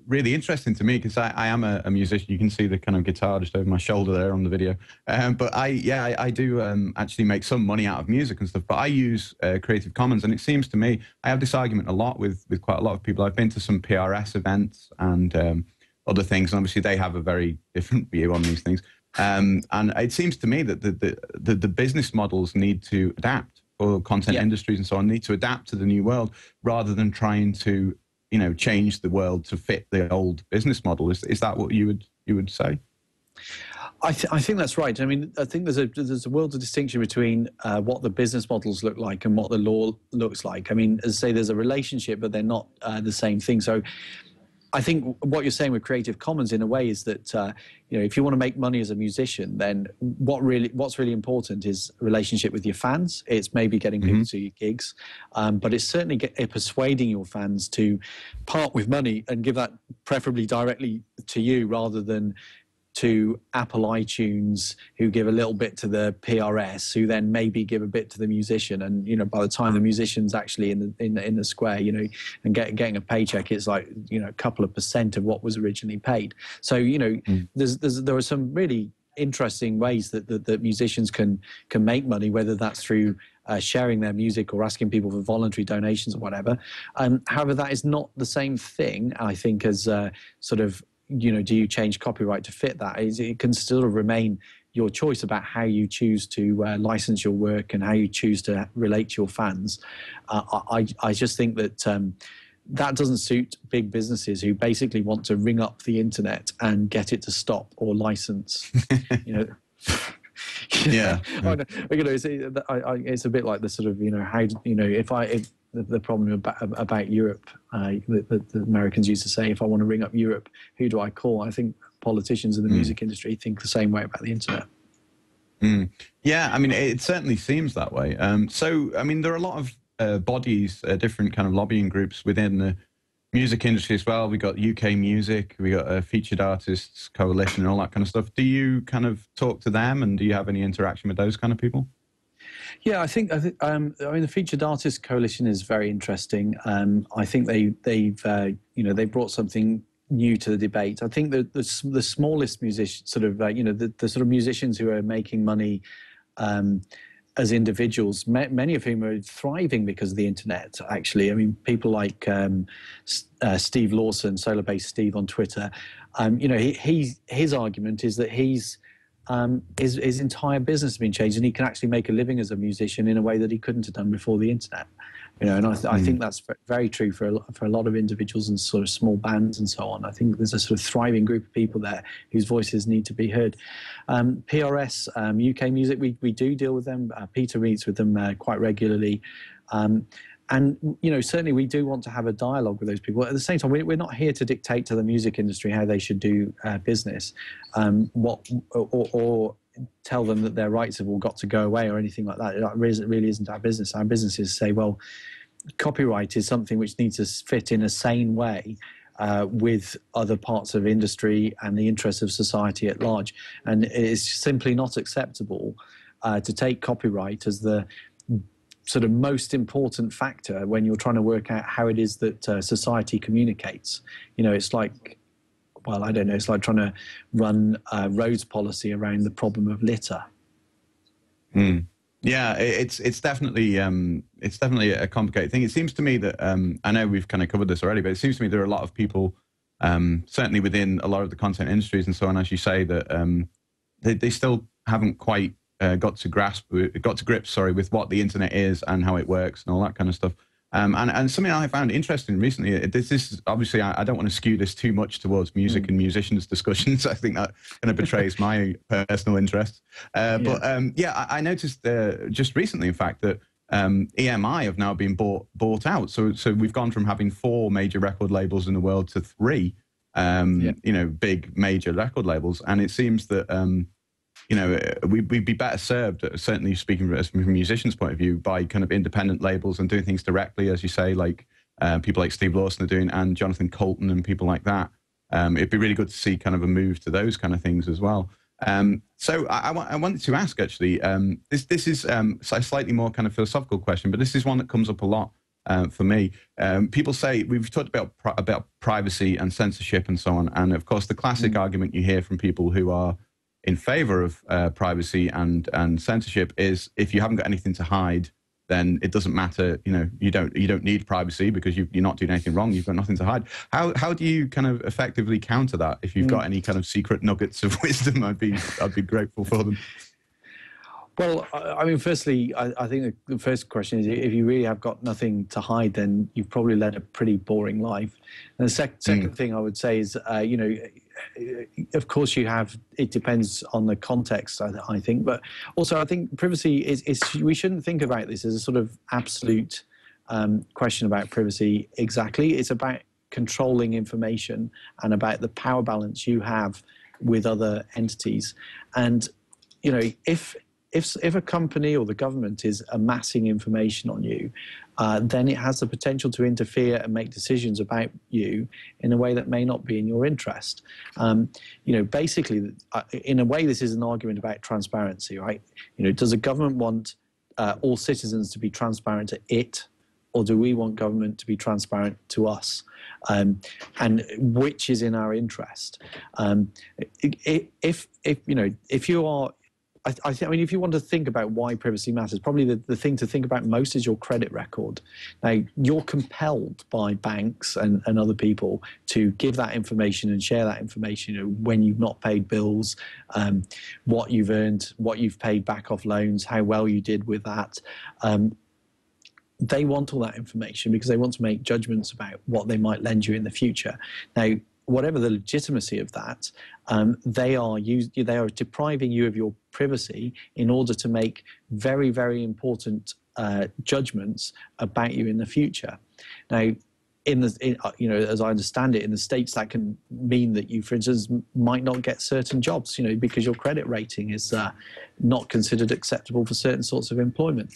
really interesting to me because I am a musician. You can see the kind of guitar just over my shoulder there on the video. But I do actually make some money out of music and stuff. But I use Creative Commons, and it seems to me I have this argument a lot with quite a lot of people. I've been to some PRS events and other things, and obviously they have a very different view on these things. And it seems to me that the business models need to adapt. Or content industries and so on need to adapt to the new world rather than trying to, change the world to fit the old business model. Is that what you would say? I think that's right. I mean, I think there's a world of distinction between what the business models look like and what the law looks like. I mean, as I say, there's a relationship, but they're not the same thing. So I think what you're saying with Creative Commons in a way is that if you want to make money as a musician, then what's really important is a relationship with your fans. It's maybe getting people to your gigs, but it's certainly persuading your fans to part with money and give that preferably directly to you rather than to Apple iTunes, who give a little bit to the PRS, who then maybe give a bit to the musician, and by the time the musician's actually in the square, and getting a paycheck, it's like a couple of % of what was originally paid. So there are some really interesting ways that musicians can make money, whether that's through sharing their music or asking people for voluntary donations or whatever. However, that is not the same thing, I think, as sort of, do you change copyright to fit that? It can still remain your choice about how you choose to license your work and how you choose to relate to your fans. I just think that that doesn't suit big businesses who basically want to ring up the internet and get it to stop or license. Yeah. It's a bit like the sort of if the problem about Europe, the Americans used to say, if I want to ring up Europe, who do I call? I think politicians in the music industry think the same way about the internet. Yeah, I mean, it certainly seems that way. So, I mean, there are a lot of bodies, different kind of lobbying groups within the music industry as well. We got UK Music, we got Featured Artists Coalition and all that kind of stuff. Do you kind of talk to them, and do you have any interaction with those kind of people? Yeah, I think I mean, the Featured Artists Coalition is very interesting. I think they've brought something new to the debate. I think that the smallest musicians, sort of the sort of musicians who are making money as individuals, many of whom are thriving because of the internet, actually. I mean, people like Steve Lawson, Solar Bass Steve on Twitter, his argument is that his entire business has been changed, and he can actually make a living as a musician in a way that he couldn't have done before the internet. And I think that's very true for a lot of individuals and sort of small bands and so on. I think there's a sort of thriving group of people there whose voices need to be heard. PRS, UK Music, we do deal with them. Peter meets with them quite regularly. And, certainly we do want to have a dialogue with those people. At the same time, we're not here to dictate to the music industry how they should do business, or tell them that their rights have all got to go away or anything like that. It really isn't our business. Our business is to say, well, copyright is something which needs to fit in a sane way with other parts of industry and the interests of society at large. And it is simply not acceptable to take copyright as the sort of most important factor when you're trying to work out how it is that society communicates. It's like, well, I don't know, it's like trying to run roads policy around the problem of litter. Yeah, it's definitely a complicated thing. It seems to me that I know we've kind of covered this already, but it seems to me there are a lot of people, certainly within a lot of the content industries and so on, as you say, that they still haven't quite got to grips with what the internet is and how it works and all that kind of stuff. And something I found interesting recently, this is obviously, I don't want to skew this too much towards music and musicians discussions. I think that kind of betrays my personal interests. But I noticed just recently, in fact, that EMI have now been bought out. So we've gone from having 4 major record labels in the world to 3, big major record labels. And it seems that we'd be better served, certainly speaking from a musician's point of view, by kind of independent labels and doing things directly, as you say, like people like Steve Lawson are doing, and Jonathan Colton and people like that. It'd be really good to see kind of a move to those kind of things as well. So I wanted to ask, actually, this is a slightly more kind of philosophical question, but this is one that comes up a lot for me. People say, we've talked about privacy and censorship and so on, and of course the classic argument you hear from people who are in favor of privacy and censorship is, if you haven't got anything to hide, then it doesn't matter. You don't need privacy because you're not doing anything wrong. You've got nothing to hide. How do you kind of effectively counter that? If you've got any kind of secret nuggets of wisdom, I'd be grateful for them. Well, I mean, firstly, I think the first question is, if you really have got nothing to hide, then you've probably led a pretty boring life. And the second thing I would say is, of course it depends on the context, I think, but also I think privacy is we shouldn't think about this as a sort of absolute question about privacy exactly. It's about controlling information and about the power balance you have with other entities. And, if if a company or the government is amassing information on you, then it has the potential to interfere and make decisions about you in a way that may not be in your interest. Basically, in a way, this is an argument about transparency, right? Does a government want all citizens to be transparent to it, or do we want government to be transparent to us? And which is in our interest? If you are, I mean, if you want to think about why privacy matters, probably the thing to think about most is your credit record. Now, you're compelled by banks and other people to give that information and share that information, when you've not paid bills, what you've earned, what you've paid back off loans, how well you did with that. They want all that information because they want to make judgments about what they might lend you in the future. Now, whatever the legitimacy of that, they are depriving you of your privacy in order to make very, very important judgments about you in the future. Now, as I understand it, in the States, that can mean that you, for instance, might not get certain jobs, because your credit rating is not considered acceptable for certain sorts of employment.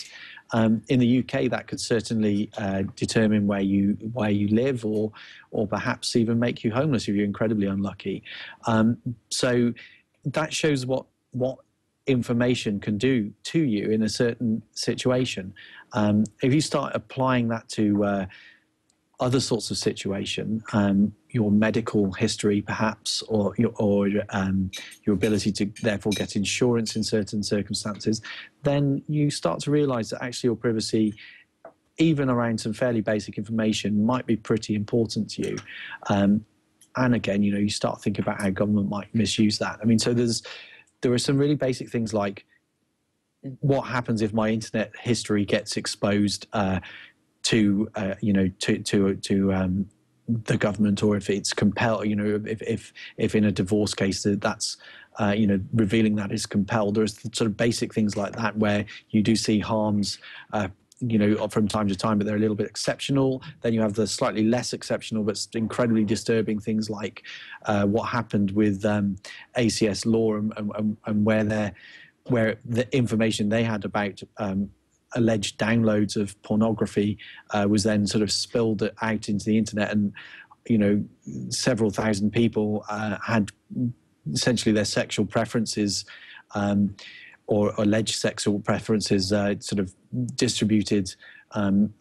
In the UK, that could certainly determine where you live, or perhaps even make you homeless if you're incredibly unlucky. So that shows what information can do to you in a certain situation. If you start applying that to other sorts of situation, your medical history perhaps, or your ability to therefore get insurance in certain circumstances, then you start to realize that actually your privacy, even around some fairly basic information, might be pretty important to you. And again, you start thinking about how government might misuse that. I mean, so there are some really basic things like what happens if my internet history gets exposed to the government, or if it's compelled, if in a divorce case that's revealing that is compelled. There's sort of basic things like that where you do see harms from time to time, but they're a little bit exceptional. Then you have the slightly less exceptional but incredibly disturbing things like what happened with ACS law and where the information they had about alleged downloads of pornography was then sort of spilled out into the internet, and several thousand people had essentially their sexual preferences or alleged sexual preferences sort of distributed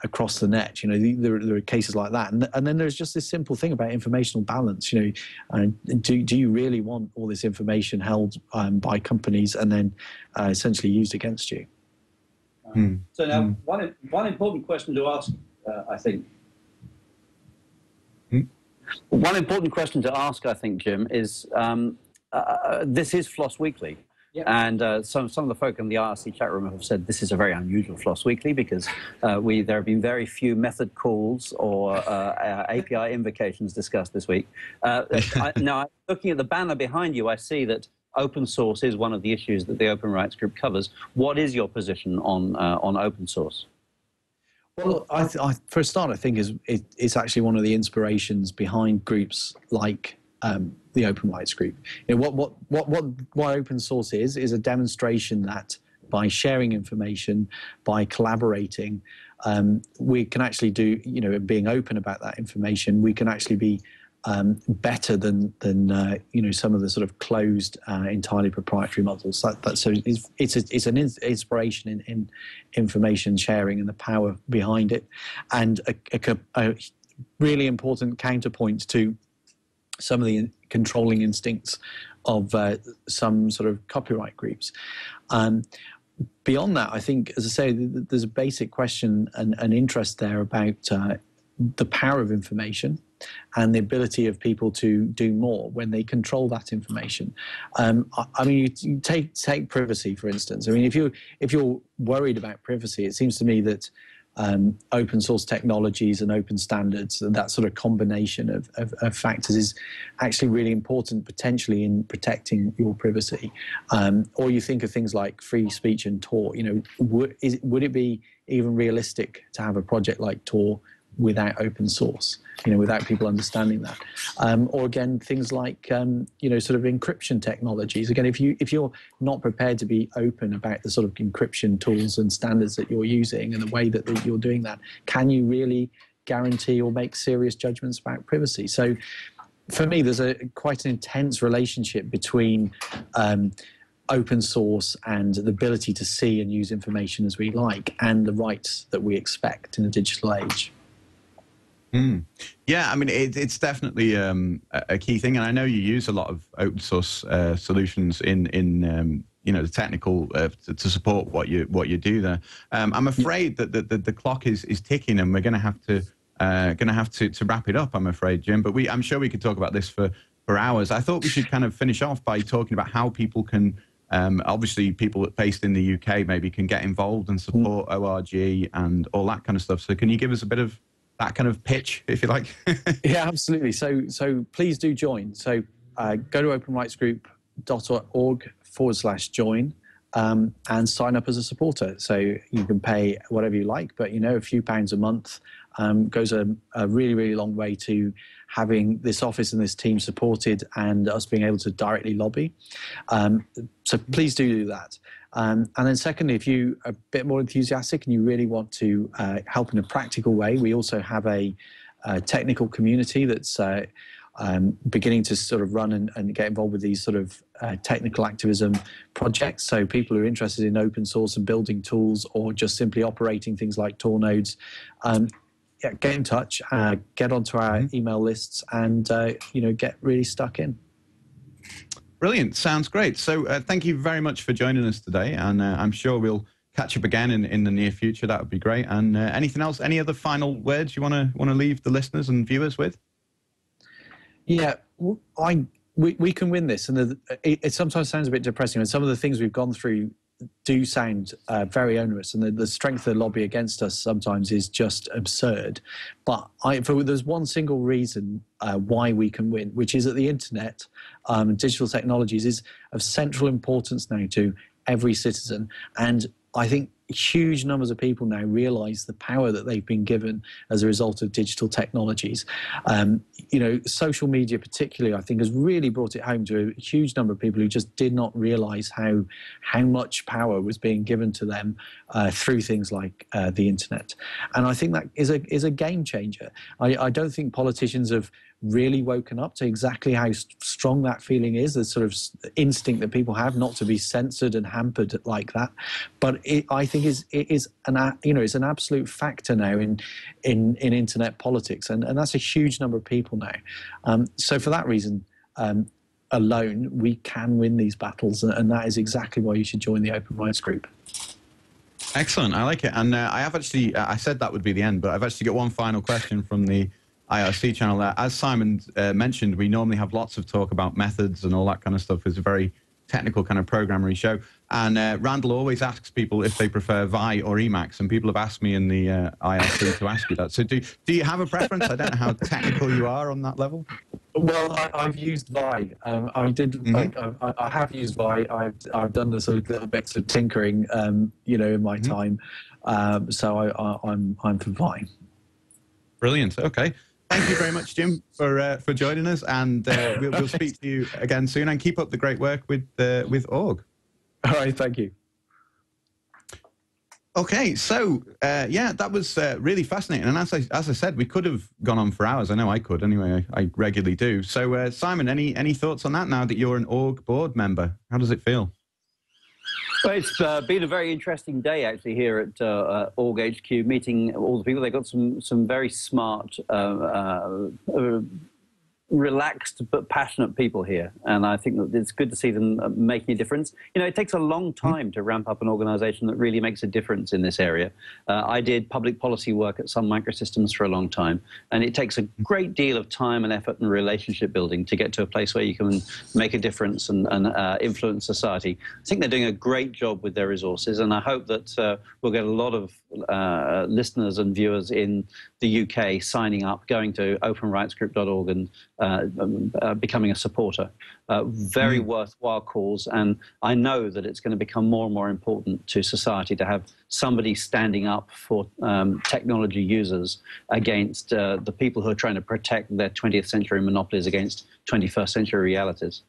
across the net. There are cases like that, and then there's just this simple thing about informational balance. Do you really want all this information held by companies and then essentially used against you? So now, one important question to ask, I think. One important question to ask, I think, Jim, is this is FLOSS Weekly. Yeah. And some of the folk in the IRC chat room have said this is a very unusual FLOSS Weekly because there have been very few method calls or API invocations discussed this week. Now, looking at the banner behind you, I see that open source is one of the issues that the Open Rights Group covers. What is your position on open source? Well, for a start, I think it's actually one of the inspirations behind groups like the Open Rights Group. What open source is a demonstration that by sharing information, by collaborating, we can actually do, being open about that information, we can actually be better than some of the sort of closed, entirely proprietary models. So it's an inspiration in information sharing and the power behind it, and a really important counterpoint to some of the controlling instincts of some sort of copyright groups. Beyond that, I think, as I say, there's a basic question and interest there about the power of information and the ability of people to do more when they control that information. I mean, you take privacy, for instance. I mean, if you're worried about privacy, it seems to me that open source technologies and open standards, and that sort of combination of factors is actually really important potentially in protecting your privacy. Or you think of things like free speech and Tor. Would it be even realistic to have a project like Tor without open source, without people understanding that. Or again, things like, sort of encryption technologies. Again, if you're not prepared to be open about the sort of encryption tools and standards that you're using and the way that you're doing that, can you really guarantee or make serious judgments about privacy? So for me, there's quite an intense relationship between open source and the ability to see and use information as we like, and the rights that we expect in a digital age. Yeah, I mean, it's definitely a key thing, and I know you use a lot of open source solutions in the technical to support what you do there. I'm afraid that the clock is ticking, and we're going to have to wrap it up, I'm afraid, Jim. But I'm sure we could talk about this for hours. I thought we should kind of finish off by talking about how people can. Obviously, people based in the UK maybe can get involved and support ORG and all that kind of stuff. So can you give us a bit of that kind of pitch, if you like? Yeah, absolutely. So please do join. So go to openrightsgroup.org/join and sign up as a supporter. So you can pay whatever you like, but a few pounds a month goes a really, really long way to having this office and this team supported and us being able to directly lobby. So please do that. And then secondly, if you are a bit more enthusiastic and you really want to help in a practical way, we also have a technical community that's beginning to sort of run and get involved with these sort of technical activism projects. So people who are interested in open source and building tools, or just simply operating things like Tor nodes, get in touch, get onto our email lists, and get really stuck in. Brilliant. Sounds great. So thank you very much for joining us today, and I'm sure we'll catch up again in the near future. That would be great. And anything else? Any other final words you want to leave the listeners and viewers with? Yeah, we can win this, and it sometimes sounds a bit depressing, and some of the things we've gone through do sound very onerous, and the strength of the lobby against us sometimes is just absurd. But there's one single reason why we can win, which is that the internet and digital technologies is of central importance now to every citizen. And I think huge numbers of people now realize the power that they've been given as a result of digital technologies. Social media particularly, I think, has really brought it home to a huge number of people who just did not realize how much power was being given to them through things like the internet. And I think that is a game changer. I don't think politicians have really woken up to exactly how strong that feeling is, the sort of instinct that people have not to be censored and hampered like that. But I think it's an absolute factor now in internet politics, and that's a huge number of people now. So for that reason alone, we can win these battles, and that is exactly why you should join the Open Rights Group. Excellent. I like it. And I have actually, I said that would be the end, but I've actually got one final question from the IRC channel there. As Simon mentioned, we normally have lots of talk about methods and all that kind of stuff. It's a very technical kind of programmery show. And Randall always asks people if they prefer Vi or Emacs, and people have asked me in the IRC to ask you that. So do you have a preference? I don't know how technical you are on that level. Well, I've used Vi. I have used Vi. I've done the sort of little bits of tinkering, in my time. So I'm for Vi. Brilliant. Okay. Thank you very much, Jim, for joining us, and we'll speak to you again soon. And keep up the great work with org. All right, thank you. Okay, so that was really fascinating. And as I said, we could have gone on for hours. I know I could. Anyway, I regularly do. So, Simon, any thoughts on that now that you're an org board member? How does it feel? Well, it's been a very interesting day, actually, here at Org HQ, meeting all the people. They've got some very smart, relaxed but passionate people here, and I think that it's good to see them making a difference. It takes a long time to ramp up an organization that really makes a difference in this area. I did public policy work at Sun Microsystems for a long time, and it takes a great deal of time and effort and relationship building to get to a place where you can make a difference and influence society. I think they're doing a great job with their resources, and I hope that we'll get a lot of listeners and viewers in the UK signing up, going to openrightsgroup.org and becoming a supporter. Very worthwhile cause, and I know that it's going to become more and more important to society to have somebody standing up for technology users against the people who are trying to protect their 20th century monopolies against 21st century realities.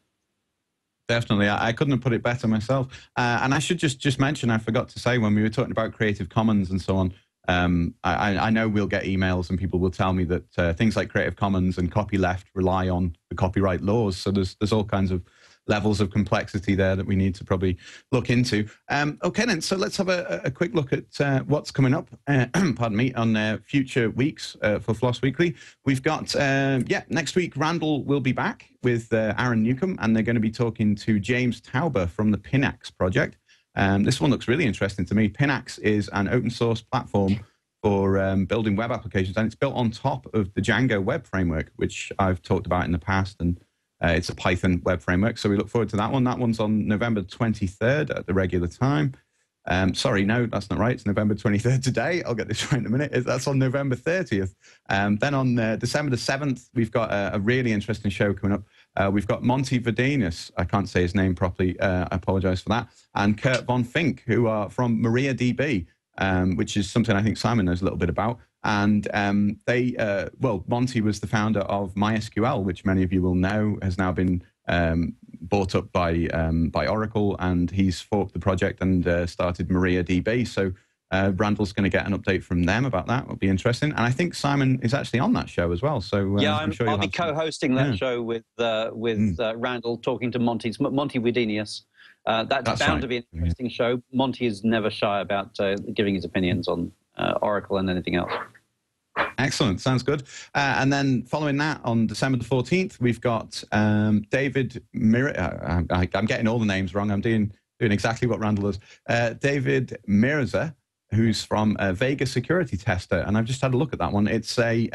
Definitely. I couldn't have put it better myself. And I should just mention, I forgot to say, when we were talking about Creative Commons and so on, I know we'll get emails and people will tell me that things like Creative Commons and copyleft rely on the copyright laws. So there's all kinds of levels of complexity there that we need to probably look into. Okay, then, so let's have a quick look at what's coming up, pardon me, on future weeks for Floss Weekly. We've got, next week, Randall will be back with Aaron Newcomb, and they're going to be talking to James Tauber from the Pinax project. This one looks really interesting to me. Pinax is an open source platform for building web applications, and it's built on top of the Django web framework, which I've talked about in the past, and it's a Python web framework, so we look forward to that one. That one's on November 23rd at the regular time. Sorry, no, that's not right. It's November 23rd today. I'll get this right in a minute. That's on November 30th. Then on December the 7th, we've got a really interesting show coming up. We've got Monty Vadenas. I can't say his name properly. I apologize for that. And Kurt Von Fink, who are from MariaDB, which is something I think Simon knows a little bit about. And Monty was the founder of MySQL, which many of you will know has now been bought up by Oracle, and he's forked the project and started MariaDB. So Randall's going to get an update from them about that. It'll be interesting. And I think Simon is actually on that show as well. So yeah, I'm sure I'll be co-hosting that show with Randall, talking to Monty Vadenas. That's bound to be an interesting show. Monty is never shy about giving his opinions on Oracle and anything else. Excellent. Sounds good. And then following that, on December the 14th, we've got David I'm getting all the names wrong. I'm doing exactly what Randall does. David Mirza, who's from Vega Security Tester. And I've just had a look at that one. It's a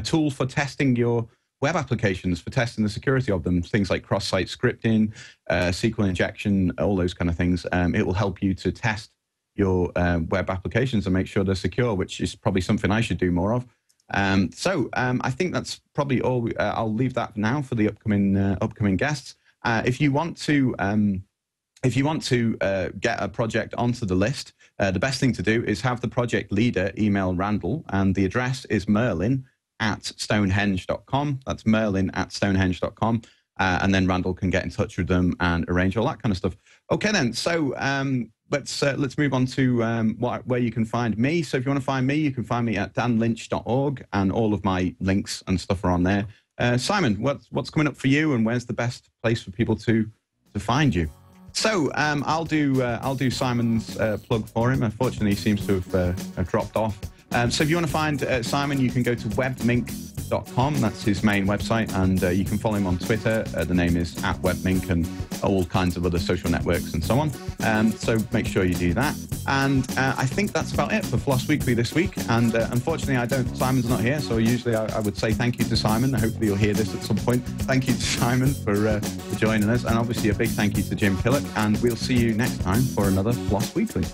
tool for testing your web applications, for testing the security of them, things like cross-site scripting, SQL injection, all those kind of things. It will help you to test your web applications and make sure they're secure, which is probably something I should do more of. I think that's probably all. I'll leave that now for the upcoming guests. If you want to get a project onto the list, the best thing to do is have the project leader email Randall, and the address is merlin@stonehenge.com. That's merlin@stonehenge.com. And then Randall can get in touch with them and arrange all that kind of stuff. Okay, then. So let's move on to where you can find me. So if you want to find me, you can find me at danlynch.org, and all of my links and stuff are on there. Simon, what's coming up for you, and where's the best place for people to find you? So I'll do Simon's plug for him. Unfortunately, he seems to have dropped off. So if you want to find Simon, you can go to webmink.com. That's his main website, and you can follow him on Twitter. The name is @webmink, and all kinds of other social networks and so on. So make sure you do that. And I think that's about it for Floss Weekly this week. And unfortunately, Simon's not here, so usually I would say thank you to Simon. Hopefully you'll hear this at some point. Thank you to Simon for joining us, and obviously a big thank you to Jim Killock. And we'll see you next time for another Floss Weekly.